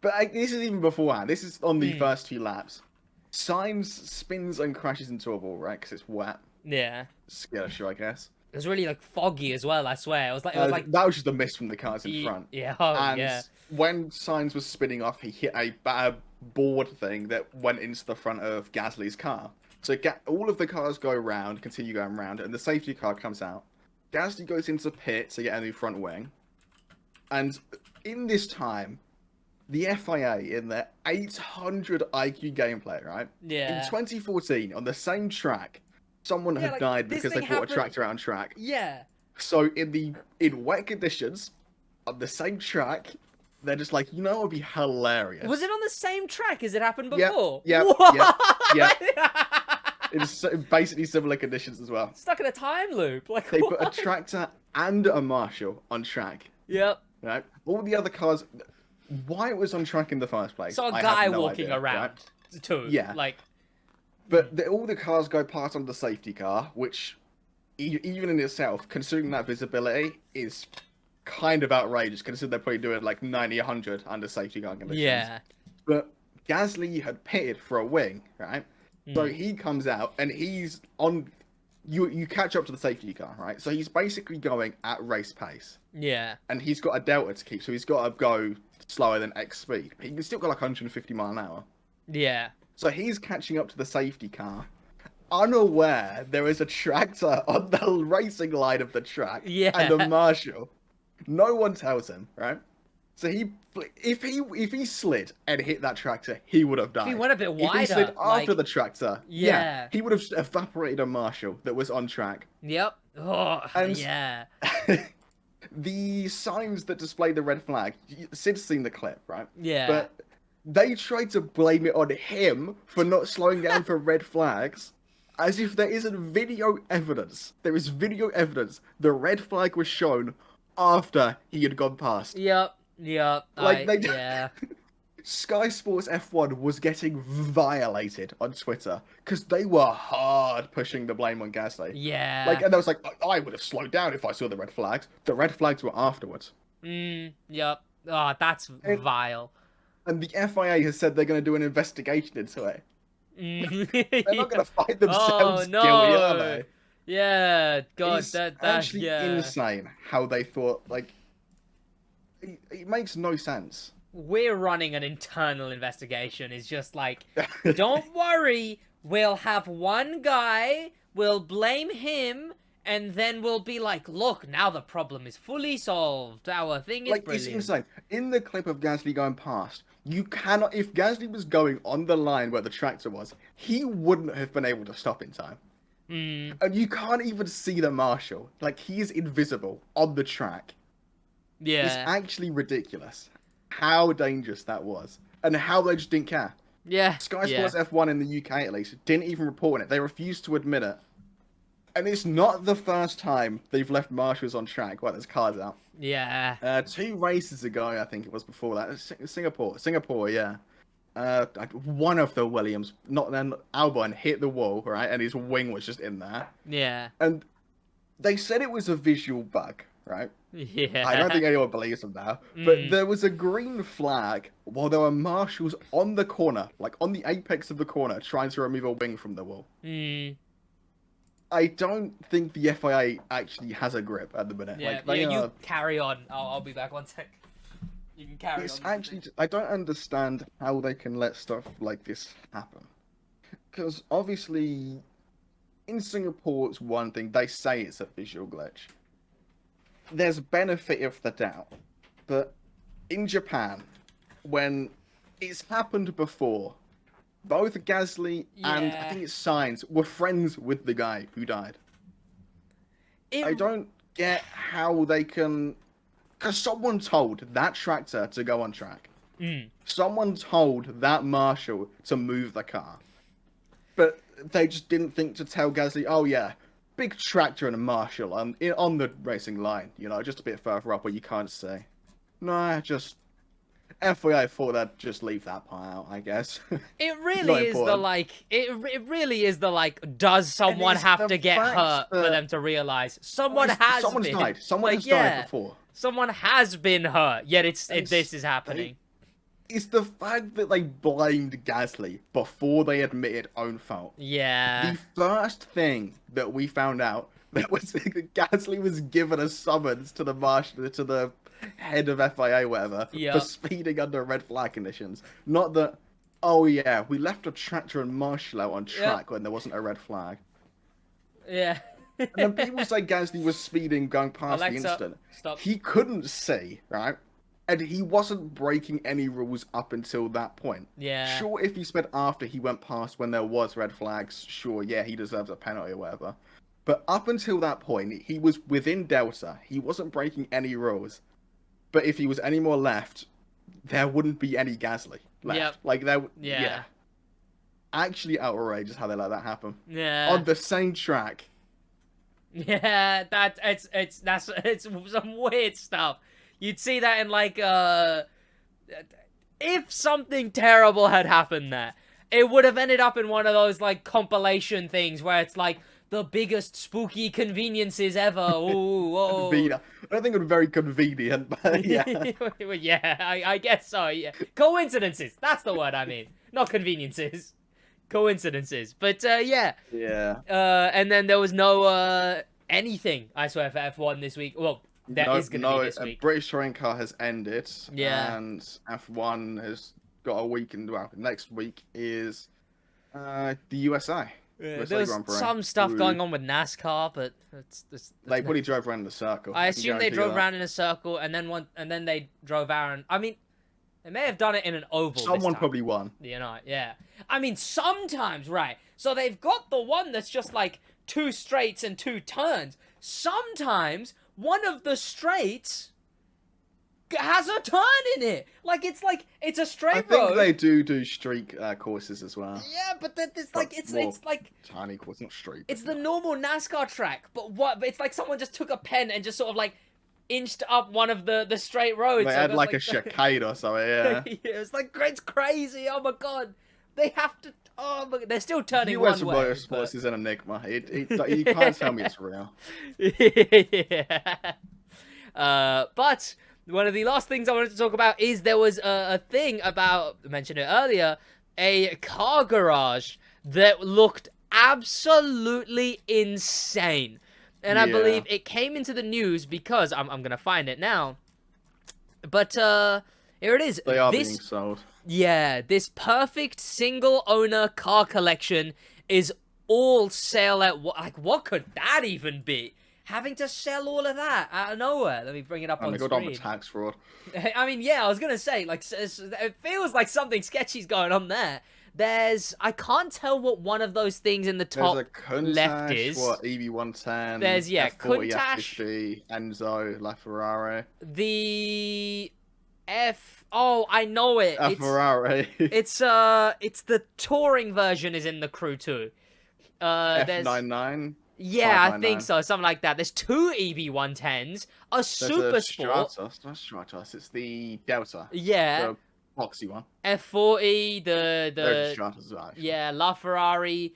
But this is even beforehand. This is on the first 2 laps. Sainz spins and crashes into a wall, right, because it's wet. Yeah. Skittish, I guess. It was really like foggy as well. I swear, it was like that was just a mist from the cars in front. Yeah, oh, and yeah. when Sainz was spinning off, he hit a bad board thing that went into the front of Gasly's car. So all of the cars go around, continue going around, and the safety car comes out. Gasly goes into pit to get a new front wing, and in this time, the FIA in their 800 IQ gameplay, right? Yeah. In 2014, on the same track, someone had died because they brought a tractor out on track. Yeah. So in wet conditions, on the same track, they're just like, you know, it would be hilarious. Was it on the same track as it happened before? Yeah. It's basically similar conditions as well. Stuck in a time loop. Like they put a tractor and a Marshall on track. Yep. Right. All the other cars. Why it was on track in the first place? So a guy walking around, right? too. Yeah. Like. But all the cars go past on the safety car, which, even in itself, considering that visibility, is kind of outrageous, considering they're probably doing like 90, 100 under safety car conditions. Yeah. But Gasly had pitted for a wing, right? So he comes out and he's on. You catch up to the safety car, right? So he's basically going at race pace. Yeah. And he's got a delta to keep, so he's got to go slower than X speed. He can still go like 150 mile an hour. Yeah. So he's catching up to the safety car, unaware there is a tractor on the racing line of the track. Yeah. And a Marshall. No one tells him, right? So if he slid and hit that tractor, he would have died. If he went a bit wider. If he slid after the tractor, yeah, he would have evaporated a Marshall that was on track. Yep. Oh, and yeah. The signs that display the red flag, Sid's seen the clip, right? Yeah. But they tried to blame it on him for not slowing down for red flags, as if there isn't video evidence. There is video evidence. The red flag was shown after he had gone past. Yep. Like yeah. Sky Sports F1 was getting violated on Twitter because they were hard pushing the blame on Gasly. Yeah. Like, and I was like, I would have slowed down if I saw the red flags. The red flags were afterwards. Yep. Oh, that's vile. And the FIA has said they're going to do an investigation into it. They're not going to find themselves guilty, are they? Yeah, God, it's that's actually insane how they thought. Like, it makes no sense. We're running an internal investigation. It's just like, don't worry, we'll have one guy, we'll blame him, and then we'll be like, look, now the problem is fully solved. Our thing is like, brilliant. It's insane. In the clip of Gasly going past, you cannot. If Gasly was going on the line where the tractor was, he wouldn't have been able to stop in time. And you can't even see the Marshall. Like, he is invisible on the track. Yeah. It's actually ridiculous how dangerous that was, and how they just didn't care. Yeah. Sky Sports F1 in the UK, at least, didn't even report it. They refused to admit it. And it's not the first time they've left Marshalls on track while there's cars out. Yeah. 2 races ago, I think it was before that. Singapore, yeah. One of the Williams, not then Albon, hit the wall, right? And his wing was just in there. Yeah. And they said it was a visual bug, right? Yeah. I don't think anyone believes them now. But there was a green flag while there were marshals on the corner, like on the apex of the corner, trying to remove a wing from the wall. I don't think the FIA actually has a grip at the minute. Yeah, like, you carry on. I'll be back one sec. You can carry on. Actually, I don't understand how they can let stuff like this happen. Because obviously, in Singapore, it's one thing. They say it's a visual glitch. There's benefit of the doubt. But in Japan, when it's happened before, both Gasly and I think it's Sainz were friends with the guy who died. I don't get how they can... Because someone told that tractor to go on track. Someone told that Marshall to move the car. But they just didn't think to tell Gasly, oh yeah, big tractor and a Marshall on the racing line, you know, just a bit further up where you can't see. No, just... FYI thought I'd just leave that part out, I guess. It really is the, like... It really is the, like, does someone have to get hurt for them to realise? Someone's died. Someone has died before. Someone has been hurt, yet this is happening. It's the fact that they blamed Gasly before they admitted own fault. Yeah. The first thing that we found out Gasly was given a summons to the head of FIA, whatever, for speeding under red flag conditions. Not that, oh yeah, we left a tractor and marshal out on track when there wasn't a red flag. Yeah. And then people say Gasly was speeding going past Alexa, the incident. Stop. He couldn't see, right? And he wasn't breaking any rules up until that point. Yeah. Sure, if he sped after he went past when there was red flags, sure, yeah, he deserves a penalty or whatever. But up until that point, he was within Delta. He wasn't breaking any rules. But if he was any more left, there wouldn't be any Gasly left. Yep. Like, yeah. Actually outrageous how they let that happen. Yeah. On the same track. Yeah, it's some weird stuff. You'd see that in, like, if something terrible had happened there, it would have ended up in one of those, like, compilation things where it's like, the biggest spooky conveniences ever. Ooh, whoa. I don't think it would be very convenient, but yeah. Yeah, I guess so, yeah. Coincidences, that's the word I mean. Not conveniences. Coincidences. But, yeah. Yeah. And then there was no, anything, I swear, for F1 this week. Well, there is going to be this week. British Touring Car has ended. Yeah. And F1 has got a week, and well, next week is the USA. Yeah, there's some stuff going on with NASCAR, but they probably drove around in a circle. I assume they drove around in a circle, and then they drove around. I mean, they may have done it in an oval. Someone probably won. You know, yeah. I mean, sometimes, right? So they've got the one that's just like 2 straights and 2 turns. Sometimes one of the straights has a turn in it. It's a straight road. I think they do streak courses as well. Yeah, but it's like tiny course, not street. It's the normal NASCAR track, but it's like someone just took a pen and just sort of like inched up one of the straight roads. They had like a chicane or something. Yeah. Yeah, it's like it's crazy. Oh my god, they have to. Oh my god, they're still turning one way. US Motorsports is an enigma. You can't tell me it's real. Yeah. But one of the last things I wanted to talk about is there was a thing about, I mentioned it earlier, a car garage that looked absolutely insane. And I believe it came into the news because, I'm going to find it now, but here it is. They are being sold. Yeah, this perfect single-owner car collection is all sale at, what could that even be? Having to sell all of that out of nowhere. Let me bring it up on screen. They got tax fraud. I mean, yeah, I was gonna say, like, it feels like something sketchy's going on there. I can't tell what one of those things in the top left is. What, EV110, there's, yeah, F40, Countach, F50, Enzo, LaFerrari. Oh, I know it. Ferrari. It's the touring version is in the crew too. F99. Yeah, I think so. Something like that. There's 2 EB110s, a Super Sport. Stratos, not Stratos. It's the Delta. Yeah. The boxy one. F40, the Stratos, actually. yeah, LaFerrari,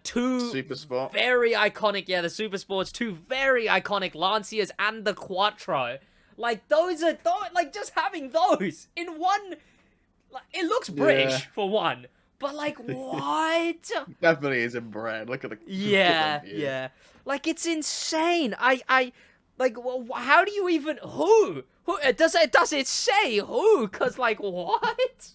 2 Super Sport. Very iconic. Yeah, the Super Sports, 2 very iconic Lancias, and the Quattro. Like those are like just having those in one. Like, it looks British for one. But, like, what? Definitely isn't brand. Look at the... Yeah. Like, it's insane. Like, how do you even... Who? Does it say who? Because, like, what?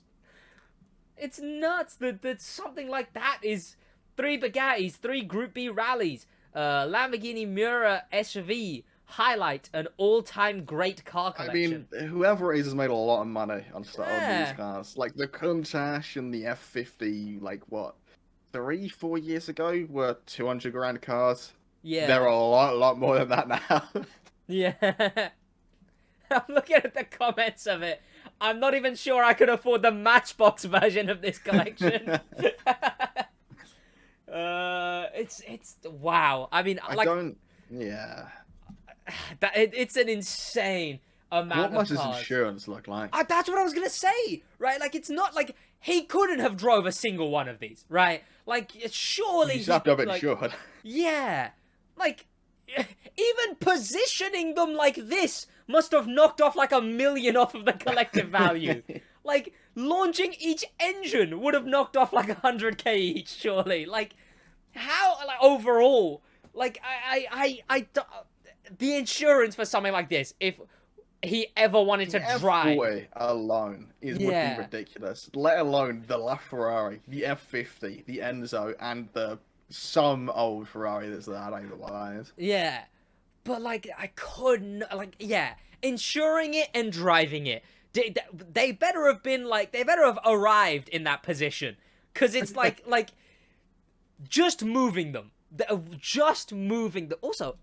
It's nuts that something like that is 3 Bugattis, 3 Group B rallies, Lamborghini Miura SV, highlight an all-time great car collection. I mean, whoever it is has made a lot of money on these cars. Like the Countach and the F50, like what, 3-4 years ago were 200 grand cars. Yeah, they're a lot more than that now. Yeah, I'm looking at the comments of it. I'm not even sure I could afford the Matchbox version of this collection. It's wow. I mean, yeah. It's an insane amount of cars. What does insurance look like? That's what I was gonna say, right? Like, it's not like he couldn't have drove a single one of these, right? Like, surely you have to have it insured. Yeah, like, even positioning them like this must have knocked off like $1 million off of the collective value. Like, launching each engine would have knocked off like 100K each, surely. Like, how, like, overall, Like, the insurance for something like this, if he ever wanted to drive. F40 alone would be ridiculous. Let alone the LaFerrari, the F50, the Enzo, and some old Ferrari that's there. I don't know what that is. Yeah. But, like, I couldn't, like, yeah. Insuring it and driving it. They better have been, like, they better have arrived in that position. Because it's like, just moving them. Just moving them. Also,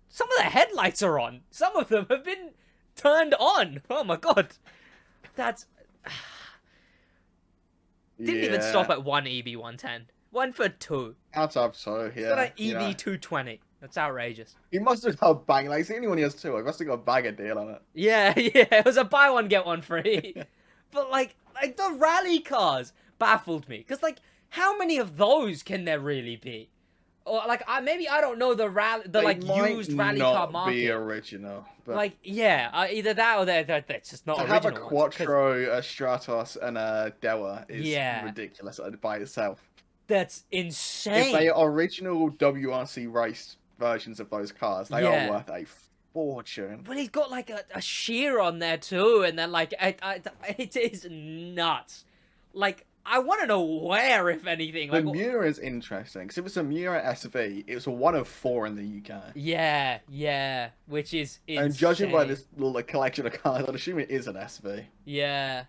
some of the headlights are on. Some of them have been turned on. Oh my god. That's... Didn't even stop at one EB110. Went for 2. That's up so, yeah. Got an EB220. That's outrageous. He must have got a bang. Like, it's the only one he has 2. He must have got a bagger deal on it. Yeah, it was a buy one, get one free. But, like, the rally cars baffled me. Because, like, how many of those can there really be? Or, like, maybe I don't know the used rally car market. Be original. But like, yeah, either that or they're just not original. To have a Quattro, a Stratos, and a Dewa is ridiculous by itself. That's insane. If they are original WRC race versions of those cars, they are worth a fortune. But he's got, like, a shear on there, too, and then, like, it is nuts. Like, I want to know where, if anything. The Miura is interesting, because if it's a Miura SV, it's a 1 of 4 in the UK. Yeah, which is insane. And judging by this little collection of cars, I'd assume it is an SV. Yeah.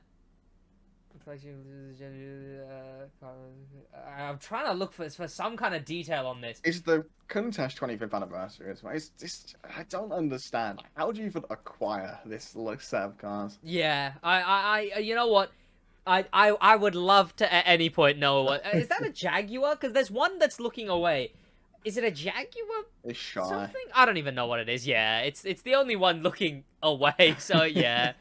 I'm trying to look for some kind of detail on this. It's the Countach 25th anniversary. It's just, I don't understand. How do you even acquire this set of cars? Yeah, you know what? I would love to at any point know what is that a Jaguar? Because there's one that's looking away. Is it a Jaguar? It's shy. Something? I don't even know what it is. Yeah, it's the only one looking away. So yeah,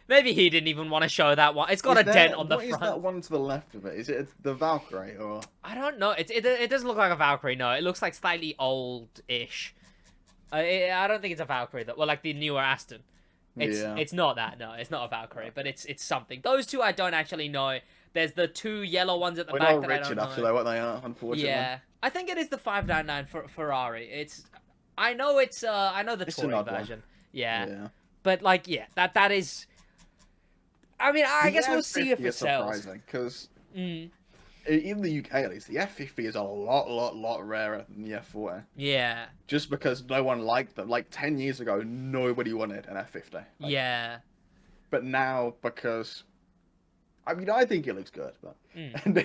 maybe he didn't even want to show that one. It's got a dent on the front. What is that one to the left of it? Is it the Valkyrie or? I don't know. It doesn't look like a Valkyrie. No, it looks like slightly old-ish. I don't think it's a Valkyrie though. Well, like the newer Aston. It's not that, no. It's not a Valkyrie, but it's something. Those two I don't actually know. There's the 2 yellow ones at the back that I don't know. We're not rich enough to know what they are, unfortunately. Yeah. I think it is the 599 for Ferrari. I know the touring version. Yeah. But, like, yeah, that is... I mean, I guess we'll see if it sells. Surprising, because in the UK at least, the F50 is a lot rarer than the F40. Yeah. Just because no one liked them. Like 10 years ago, nobody wanted an F50. Like, yeah. But now, because I mean, I think it looks good, but no one.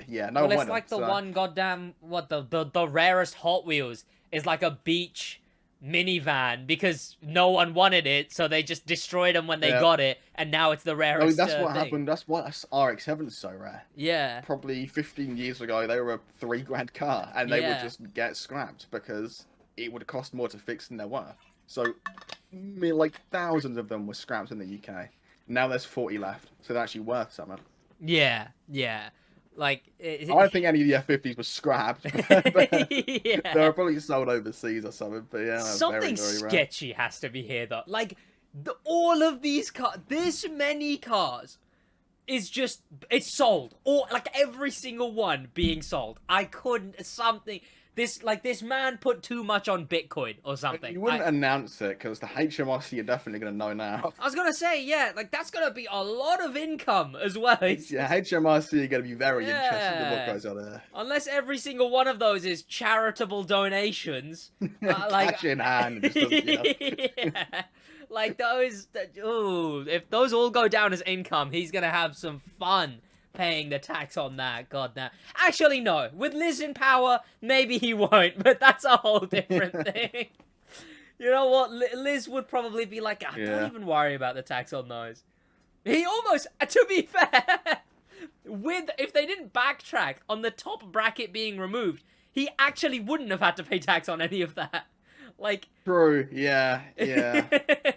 Well, it's like the one goddamn the rarest Hot Wheels is like a beach minivan because no one wanted it, so they just destroyed them when they got it, and now it's the rarest. I mean, that's what happened. That's why RX-7 is so rare. Yeah. Probably 15 years ago, they were a $3,000 car, and they would just get scrapped because it would cost more to fix than they're worth. So, like thousands of them were scrapped in the UK. Now there's 40 left, so they're actually worth something. Yeah. Like, I don't think any of the F50s were scrapped, but they were probably sold overseas or something. But yeah, something very sketchy has to be here, though. Like, all of these cars, this many cars, is just it's sold. Or like every single one being sold. I couldn't this man put too much on Bitcoin or something. You wouldn't announce it because the HMRC are definitely going to know now. I was going to say, yeah, like that's going to be a lot of income as well. Yeah, HMRC are going to be very interested in what goes on there. Unless every single one of those is charitable donations. Cash in hand. Yeah. Like those, if those all go down as income, he's going to have some fun paying the tax on that. God damn. Actually, no. With Liz in power, maybe he won't, but that's a whole different thing. You know what? Liz would probably be like, don't even worry about the tax on those. He almost, to be fair, if they didn't backtrack on the top bracket being removed, he actually wouldn't have had to pay tax on any of that. Like, true, yeah.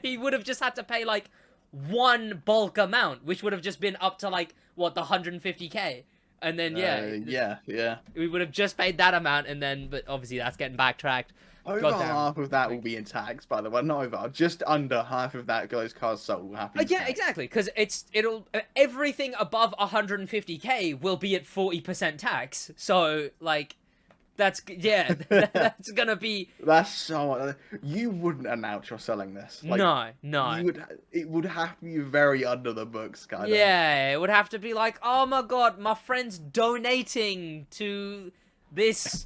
He would have just had to pay, like, one bulk amount, which would have just been up to, like, what, the 150k? And then, yeah. We would have just paid that amount, and then, but obviously that's getting backtracked. Over half of that will be in tax, by the way. Not over. Just under half of that those cars sold will have to be yeah, exactly. Because everything above 150k will be at 40% tax. So, like, yeah, that's gonna be. That's so. You wouldn't announce you're selling this. Like, no. It would have to be very under the books, kind of. Yeah, it would have to be like, oh my god, my friend's donating to this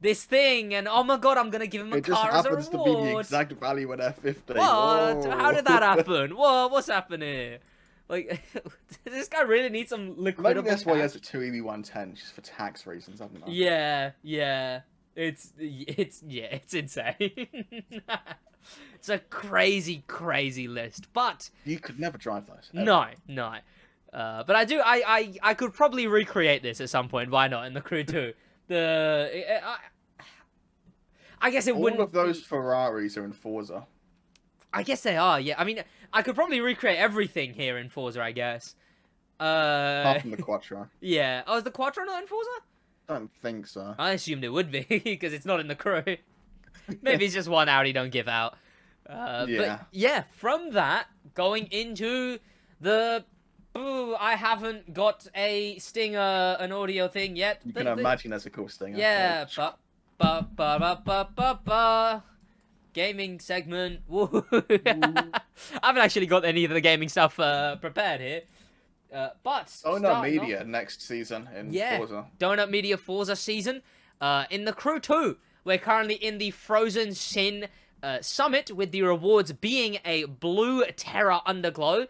thing, and oh my god, I'm gonna give him a car as a reward. It just happens to be the exact value in F50. What? Whoa. How did that happen? What's happening here? Like, this guy really needs some liquidable Maybe that's why he cash. has a 2EB110, just for tax reasons, I don't know. Yeah. It's insane. It's a crazy list, but you could never drive those. Ever. No. But I could probably recreate this at some point. Why not in the Crew 2? I guess it wouldn't. All of those Ferraris are in Forza. I guess they are. Yeah. I mean, I could probably recreate everything here in Forza. I guess. Apart from the Quattro. Yeah. Oh, is the Quattro not in Forza? I don't think so. I assumed it would be because it's not in the Crew. Maybe it's just one Audi don't give out. Yeah. But yeah, from that, going into the... Ooh, I haven't got a stinger, an audio thing yet. You can imagine that's a cool stinger. Yeah. Gaming segment. Woo. I haven't actually got any of the gaming stuff prepared here. But Donut Media next season in Forza. Donut Media Forza season. In the Crew 2, we're currently in the Frozen Sin Summit, with the rewards being a blue Terra Underglow,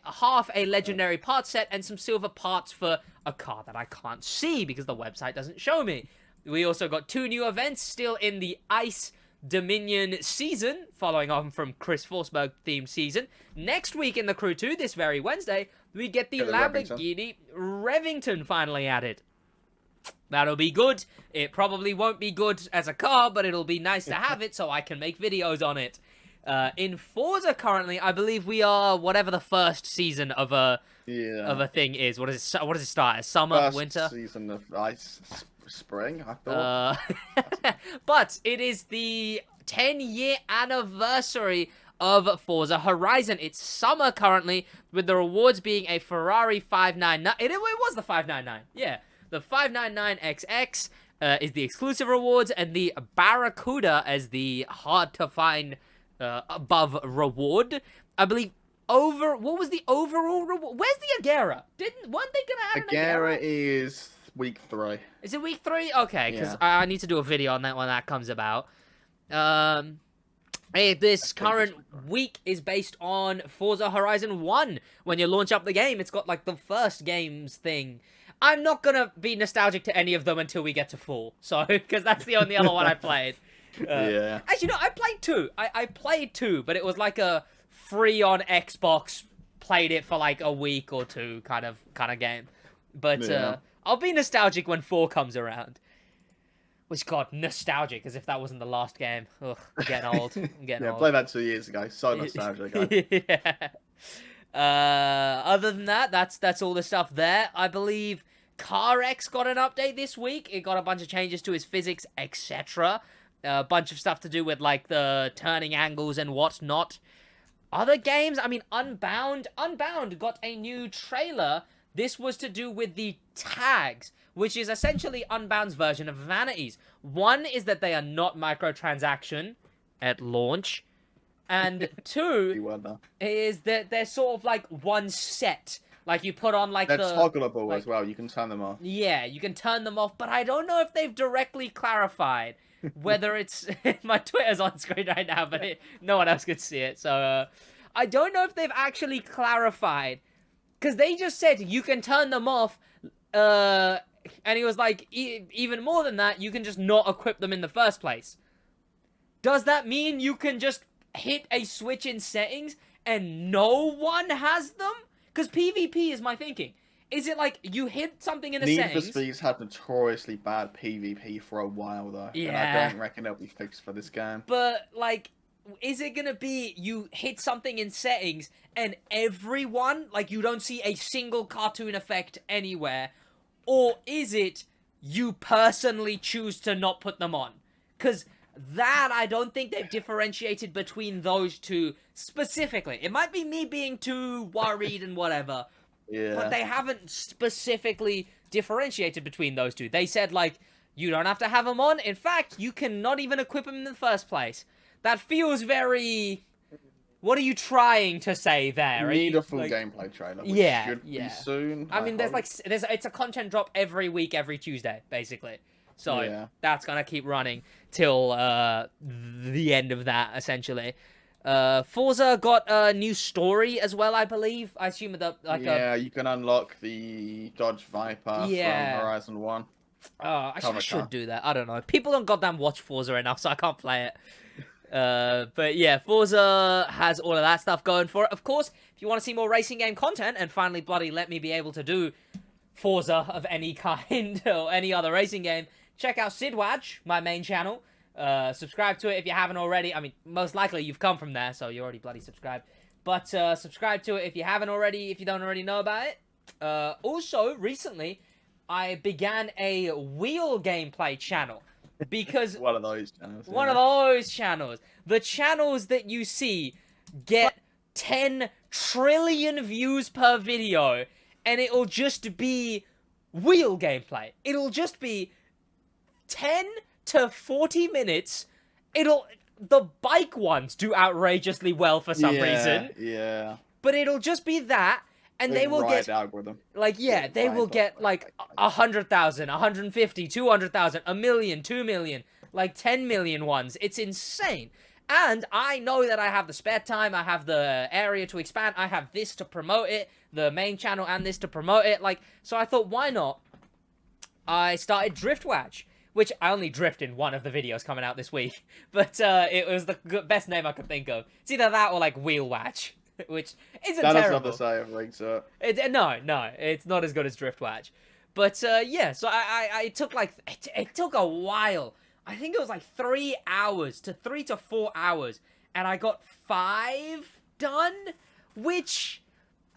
half a legendary part set, and some silver parts for a car that I can't see because the website doesn't show me. We also got 2 new events still in the Ice Dominion season, following on from Chris Forsberg themed season. Next week in the Crew 2, this very Wednesday, we get the Lamborghini Revington finally added. That'll be good. It probably won't be good as a car, but it'll be nice to have it so I can make videos on it. In Forza currently, I believe we are whatever the first season of a thing is. What does it start as? Summer, winter? Season of spring, I thought. But it is the 10-year anniversary of Forza Horizon. It's summer currently, with the rewards being a Ferrari 599. It was the 599, yeah. The 599XX is the exclusive rewards, and the Barracuda as the hard-to-find above reward. I believe what was the overall reward? Where's the Agera? Weren't they gonna add an Agera? Agera is week 3. Is it week 3? Okay, because I need to do a video on that when that comes about. This current week is based on Forza Horizon 1. When you launch up the game, it's got like the first games thing. I'm not gonna be nostalgic to any of them until we get to 4, so because that's the only other one I played. Yeah. Actually, no, I played 2. I played 2, but it was like a free on Xbox. Played it for like a week or 2 kind of game. But I'll be nostalgic when 4 comes around. Which, God, nostalgic, as if that wasn't the last game. Ugh, I'm getting old. I played that 2 years ago. So nostalgic. Yeah. Other than that, that's all the stuff there. I believe CarX got an update this week. It got a bunch of changes to his physics, etc. A bunch of stuff to do with, like, the turning angles and whatnot. Other games, I mean, Unbound got a new trailer. This was to do with the tags, which is essentially Unbound's version of vanities. One is that they are not microtransaction at launch. And 2 is that they're sort of like one set. Like you put on like they're toggleable as well. You can turn them off. Yeah, you can turn them off, but I don't know if they've directly clarified whether it's... My Twitter's on screen right now, but no one else could see it. So I don't know if they've actually clarified. Because they just said you can turn them off. And he was like, even more than that, you can just not equip them in the first place. Does that mean you can just hit a switch in settings and no one has them? Because PvP is my thinking. Is it like you hit something in a settings? Need for Speed's had notoriously bad PvP for a while though. Yeah. And I don't reckon it'll be fixed for this game. But like, is it gonna be you hit something in settings and everyone, like you don't see a single cartoon effect anywhere? Or is it you personally choose to not put them on? Because that, I don't think they've differentiated between those two specifically. It might be me being too worried and whatever. Yeah. But they haven't specifically differentiated between those two. They said, like, You don't have to have them on. In fact, you can not even equip them in the first place. That feels very... What are you trying to say there? Need a full gameplay trailer, which should be soon. I mean, it's a content drop every week, every Tuesday, basically. So that's gonna keep running till the end of that, essentially. Forza got a new story as well, I believe. I assume that you can unlock the Dodge Viper from Horizon 1. I should do that. I don't know. People don't goddamn watch Forza enough, so I can't play it. But yeah, Forza has all of that stuff going for it. Of course, if you want to see more racing game content and finally bloody let me be able to do Forza of any kind or any other racing game, check out SidWaj, my main channel. Subscribe to it if you haven't already. I mean, most likely you've come from there, so you're already bloody subscribed. But subscribe to it if you haven't already, if you don't already know about it. Also, recently, I began a wheel gameplay channel. Because one of those channels. One of those channels. The channels that you see get 10 trillion views per video, and it'll just be wheel gameplay. It'll just be 10 to 40 minutes. The bike ones do outrageously well for some reason. Yeah. But it'll just be that. And they will get algorithm. Like they will get like 100,000, 150, 200,000, 1 million, 2 million, like 10 million ones. It's insane. And I know that I have the spare time, I have the area to expand, I have this to promote it, the main channel and this to promote it. Like, so I thought, why not? I started DriftWaj, which I only drift in one of the videos coming out this week, but it was the best name I could think of. It's either that or like Wheelwatch. Which isn't terrible. That is not the same thing, so... No, it's not as good as DriftWaj. But, yeah, so I took, like... It took a while. I think it was, like, 3 to 4 hours. And I got 5 done, which...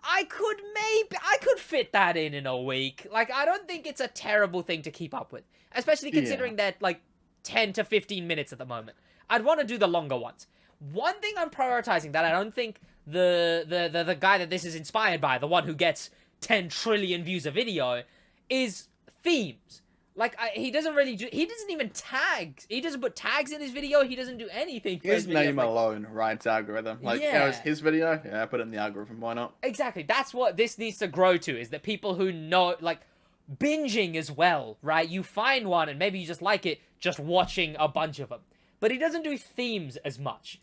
I could fit that in a week. Like, I don't think it's a terrible thing to keep up with. Especially considering that, like, 10 to 15 minutes at the moment. I'd want to do the longer ones. One thing I'm prioritizing that I don't think... The guy that this is inspired by, the one who gets 10 trillion views a video, is themes. Like, he doesn't really do... He doesn't even tag. He doesn't put tags in his video. He doesn't do anything for his name videos. alone writes algorithm. Like, it's his video. Yeah, put it in the algorithm. Why not? Exactly. That's what this needs to grow to, is that people who know... Like, binging as well, right? You find one, and maybe you just like it, just watching a bunch of them. But he doesn't do themes as much.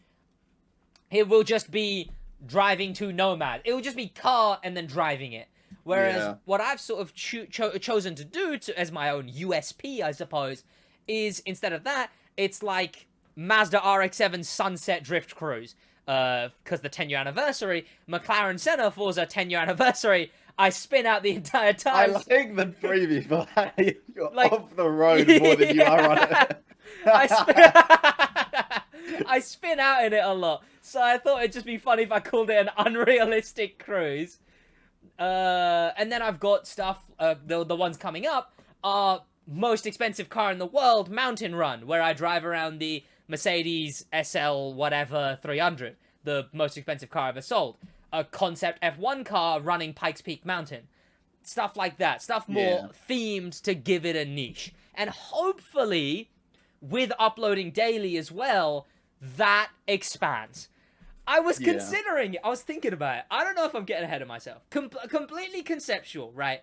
It will just be... driving to Nomad. It will just be car and then driving it. Whereas what I've sort of chosen to do as my own USP, I suppose, is instead of that, it's like Mazda RX-7 Sunset Drift Cruise. Because the 10-year anniversary, McLaren Senna Forza 10-year anniversary, I spin out the entire time. I like the preview, but you're like, off the road more than you are on it. I spin out in it a lot. So I thought it'd just be funny if I called it an unrealistic cruise. And then I've got stuff, the ones coming up are most expensive car in the world, Mountain Run, where I drive around the Mercedes SL whatever 300, the most expensive car ever sold. A concept F1 car running Pikes Peak Mountain. Stuff like that. Stuff more themed to give it a niche. And hopefully, with uploading daily as well, that expands. I was considering it. I was thinking about it. I don't know if I'm getting ahead of myself. Completely conceptual, right?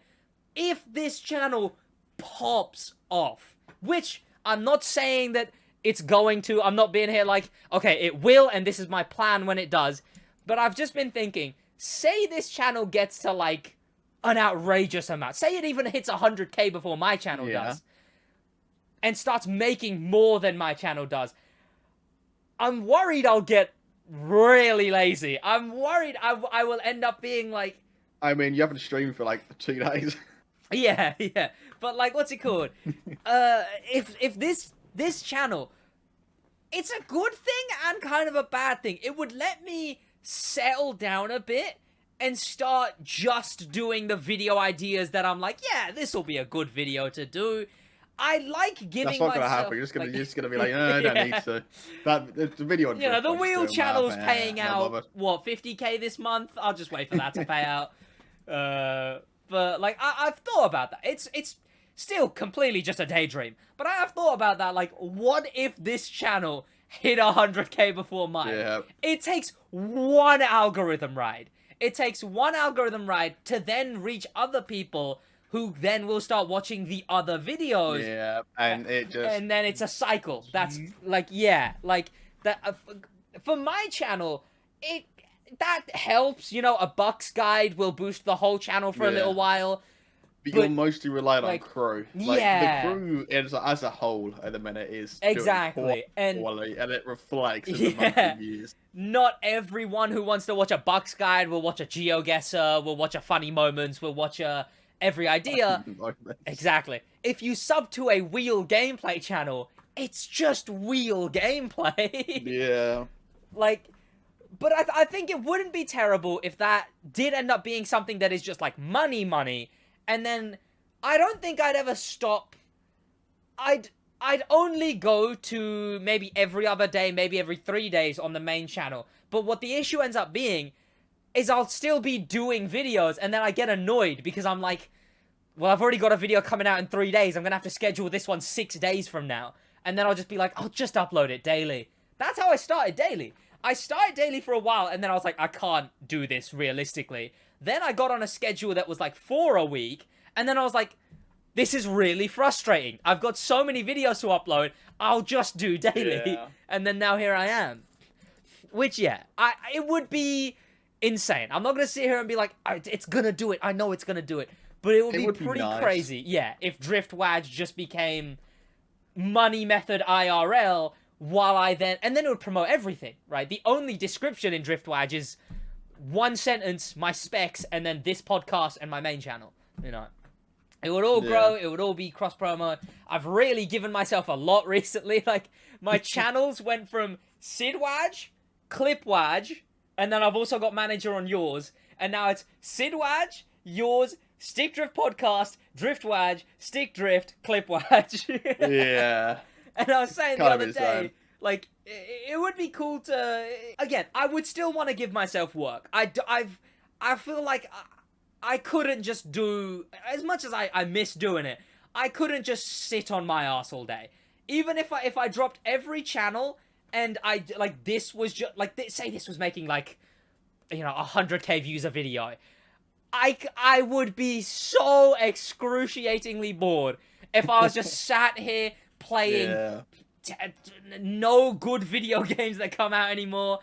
If this channel pops off, which I'm not saying that it's going to. I'm not being here like, okay, it will, and this is my plan when it does. But I've just been thinking, say this channel gets to, like, an outrageous amount. Say it even hits 100K before my channel does. And starts making more than my channel does. I'm worried I'll get really lazy. I'm worried I will end up being like... I mean, you haven't streamed for like 2 days. Yeah. But like, what's it called? If this channel, it's a good thing and kind of a bad thing. It would let me settle down a bit and start just doing the video ideas that I'm like, yeah, this will be a good video to do. I like giving myself... That's not going to happen. You're just gonna be like, no, I don't need to. The video... You know, the wheel channel's paying out, what, 50K this month? I'll just wait for that to pay out. But, like, I've thought about that. It's Still completely just a daydream. But I have thought about that, like, what if this channel hit 100k before mine? Yeah. It takes one algorithm ride. It takes one algorithm ride to then reach other people who then will start watching the other videos. Yeah, and it just... And then it's a cycle. That's, like, yeah, like, that, for my channel, that helps, you know, a Bucks guide will boost the whole channel for a little while. But you're mostly reliant on crew. Like, yeah. the crew as a whole at the minute is exactly doing poorly, and it reflects in the monthly views. Not everyone who wants to watch a Bucks guide will watch a GeoGuessr, will watch a Funny Moments, will watch a Every Idea. Exactly. If you sub to a wheel gameplay channel, it's just wheel gameplay. Yeah. Like, but I think it wouldn't be terrible if that did end up being something that is just like money, and then I don't think I'd ever stop. I'd only go to maybe every other day, maybe every 3 days on the main channel. But what the issue ends up being is I'll still be doing videos, and then I get annoyed because I'm like, well, I've already got a video coming out in 3 days. I'm going to have to schedule this one 6 days from now. And then I'll just be like, I'll just upload it daily. That's how I started daily. I started daily for a while, and then I was like, I can't do this realistically. Then I got on a schedule that was like 4 a week, and then I was like, this is really frustrating. I've got so many videos to upload, I'll just do daily. Yeah. And then now here I am. Which, yeah, it would be insane. I'm not going to sit here and be like, it's going to do it. I know it's going to do it. But it would be pretty crazy, yeah, if DriftWaj just became money method IRL, while I then... And then it would promote everything, right? The only description in DriftWaj is one sentence, my specs, and then this podcast and my main channel, you know. It would all grow, it would all be cross-promo. I've really given myself a lot recently. Like, my channels went from SidWaj, ClipWaj, and then I've also got manager on yours, and now it's SidWaj, yours, Stick Drift Podcast, DriftWaj, Stick Drift, ClipWaj. Yeah. And I was saying the other day, like, it would be cool to... Again, I would still want to give myself work. I feel like I couldn't just do... As much as I miss doing it, I couldn't just sit on my ass all day. Even if I dropped every channel and this was just... Like, say this was making, like, you know, 100k views a video. I would be so excruciatingly bored if I was just sat here playing no good video games that come out anymore.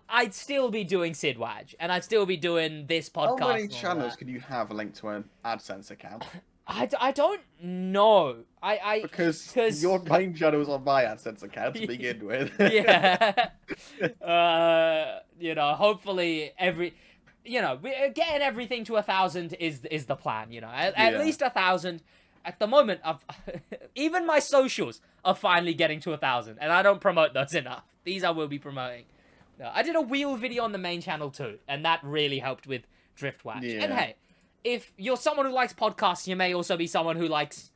I'd still be doing SidWaj, and I'd still be doing this podcast. How many channels can you have linked to an AdSense account? I don't know. Because your main channel is on my AdSense account to begin with. Yeah. You know, hopefully getting everything to 1,000 is the plan, you know. At least 1,000. At the moment, even my socials are finally getting to 1,000, and I don't promote those enough. These I will be promoting. No, I did a wheel video on the main channel too, and that really helped with DriftWaj. Yeah. And hey, if you're someone who likes podcasts, you may also be someone who likes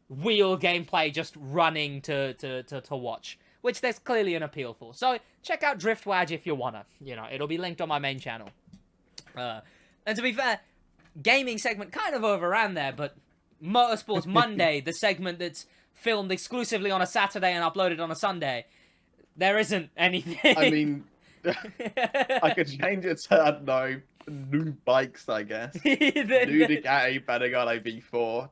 wheel gameplay just running to watch, which there's clearly an appeal for. So check out DriftWaj if you wanna. You know, it'll be linked on my main channel. And to be fair, gaming segment kind of overran there, but Motorsports Monday, the segment that's filmed exclusively on a Saturday and uploaded on a Sunday, there isn't anything. I mean, I could change it to, I don't know, new bikes, I guess. New Ducati betting on a V4.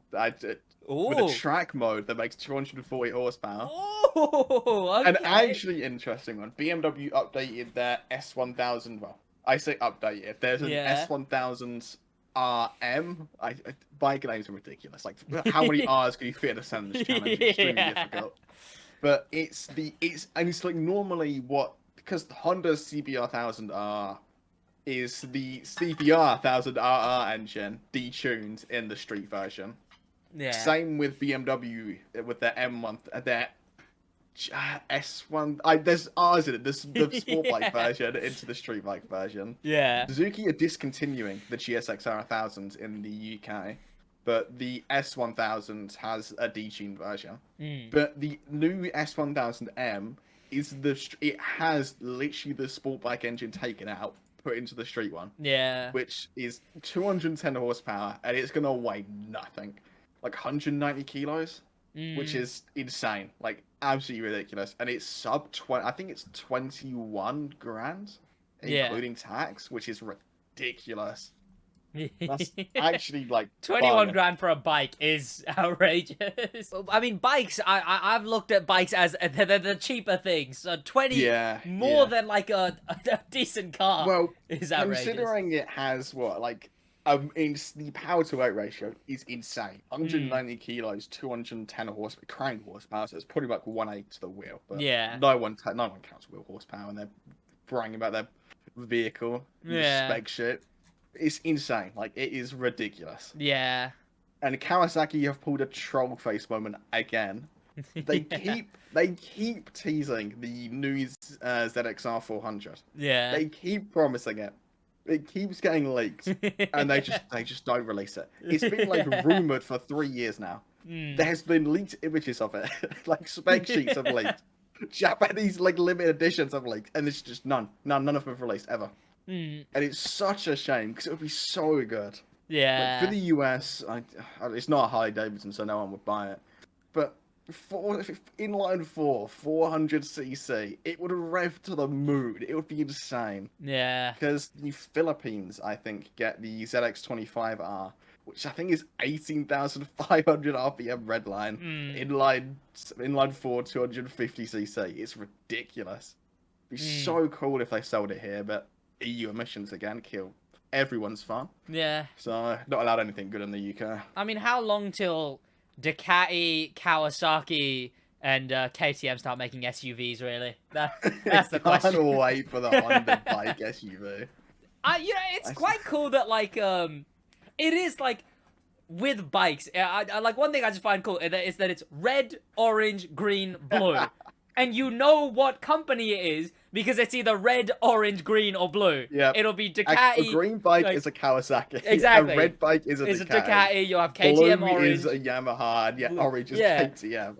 With a track mode that makes 240 horsepower. Oh, okay. And actually interesting one. BMW updated their S1000. Well, I say updated. There's an S1000 RM. Bike names are ridiculous. Like, how many R's can you fit in a sentence? Challenge? Extremely difficult. But it's like normally because the Honda CBR 1000R is the CBR 1000RR engine detuned in the street version. Yeah. Same with BMW with their M1, their S1. There's R's in it. There's the sport bike version into the street bike version. Yeah. Suzuki are discontinuing the GSX-R 1000 in the UK, but the S1000 has a detuned version. But the new S1000M it has literally the sport bike engine taken out, put into the street one. Yeah. Which is 210 horsepower, and it's gonna weigh nothing. like 190 kilos, which is insane, like absolutely ridiculous. And it's sub 20. I think it's 21 grand, including tax, which is ridiculous. That's actually like 21 grand for a bike is outrageous. I mean, bikes, I've looked at bikes as the cheaper things. So 20 more than like a decent car is outrageous. Considering it has what, like, the power to weight ratio is insane. 190 kilos, 210 horsepower, crane horsepower, so it's probably like 1/8 to the wheel. But no one counts wheel horsepower when they're bragging about their vehicle. Spec shit. It's insane. Like, it is ridiculous. Yeah. And Kawasaki have pulled a troll face moment again. They keep teasing the new ZXR 400. Yeah. They keep promising it. It keeps getting leaked, and they just don't release it. It's been like rumored for 3 years now. There's been leaked images of it, like spec sheets have leaked. Japanese like limited editions have leaked, and it's just none of them have released ever. And it's such a shame because it would be so good. Yeah. Like, for the US, it's not a Harley Davidson, so no one would buy it. But inline 4, 400cc, it would rev to the moon. It would be insane. Yeah. Because the Philippines, I think, get the ZX25R, which I think is 18,500 RPM redline. Inline 4, 250cc. It's ridiculous. It'd be so cool if they sold it here, but EU emissions again kill everyone's fun. Yeah. So, not allowed anything good in the UK. I mean, how long till Ducati, Kawasaki, and KTM start making SUVs, really? That's the question. Can't wait for the Honda bike SUV. It's quite cool that, like, it is, like, with bikes, I like, one thing I just find cool is that it's red, orange, green, blue. And you know what company it is because it's either red, orange, green, or blue. Yeah. It'll be Ducati. A green bike is a Kawasaki. Exactly. A red bike is a Ducati. You'll have KTM blue orange. Is a Yamaha. And orange is KTM.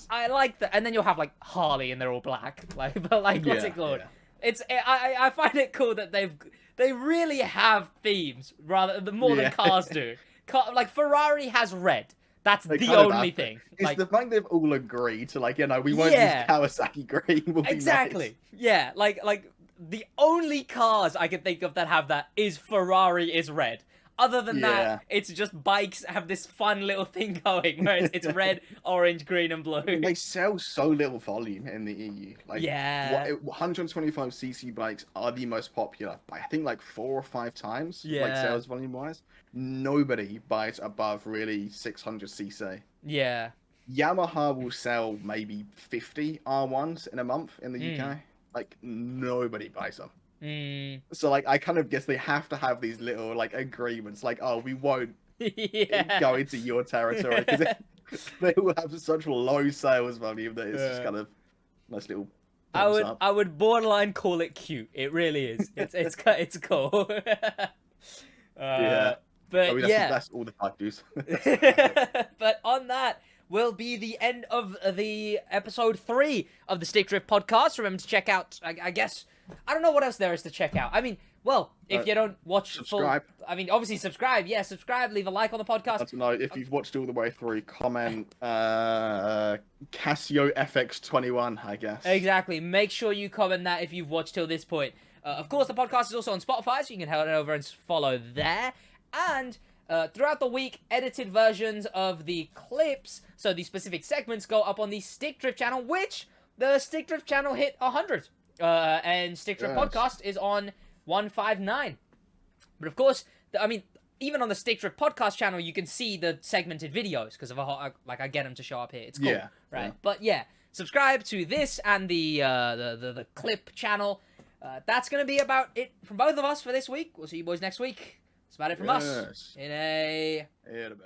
I like that. And then you'll have like Harley, and they're all black. What's it called? Yeah. I find it cool that they really have themes more than cars do. Like Ferrari has red. That's the only thing. It's the fact they've all agreed to, like, we won't use Kawasaki green. Will be exactly. Nice. Yeah, like the only cars I can think of that have that is Ferrari is red. Other than that, it's just bikes have this fun little thing going where it's red, orange, green, and blue. They sell so little volume in the EU. Like, 125cc bikes are the most popular by, I think, like 4 or 5 times, like sales volume wise. Nobody buys above really 600cc. Yeah. Yamaha will sell maybe 50 R1s in a month in the UK. Like, nobody buys them. So, like, I kind of guess they have to have these little, like, agreements, like, oh, we won't go into your territory, because they will have such low sales volume that it's just kind of nice little I would borderline call it cute. It really is. It's cool. But that's all the bike news. But on that will be the end of the episode 3 of the Stick Drift podcast. Remember to check out, I guess, I don't know what else there is to check out. I mean, well, if you don't watch subscribe. Obviously subscribe. Yeah, subscribe, leave a like on the podcast. No, if you've watched all the way through, comment Casio FX21, I guess. Exactly. Make sure you comment that if you've watched till this point. Of course, the podcast is also on Spotify, so you can head over and follow there. And throughout the week, edited versions of the clips, so the specific segments, go up on the Stick Drift channel, which the Stick Drift channel hit 100. And Stick Drift podcast is on 159. But of course, even on the Stick Drift podcast channel, you can see the segmented videos because of I get them to show up here. It's cool, right? But subscribe to this and the clip channel. That's gonna be about it from both of us for this week. We'll see you boys next week. That's about it from us. In a bit.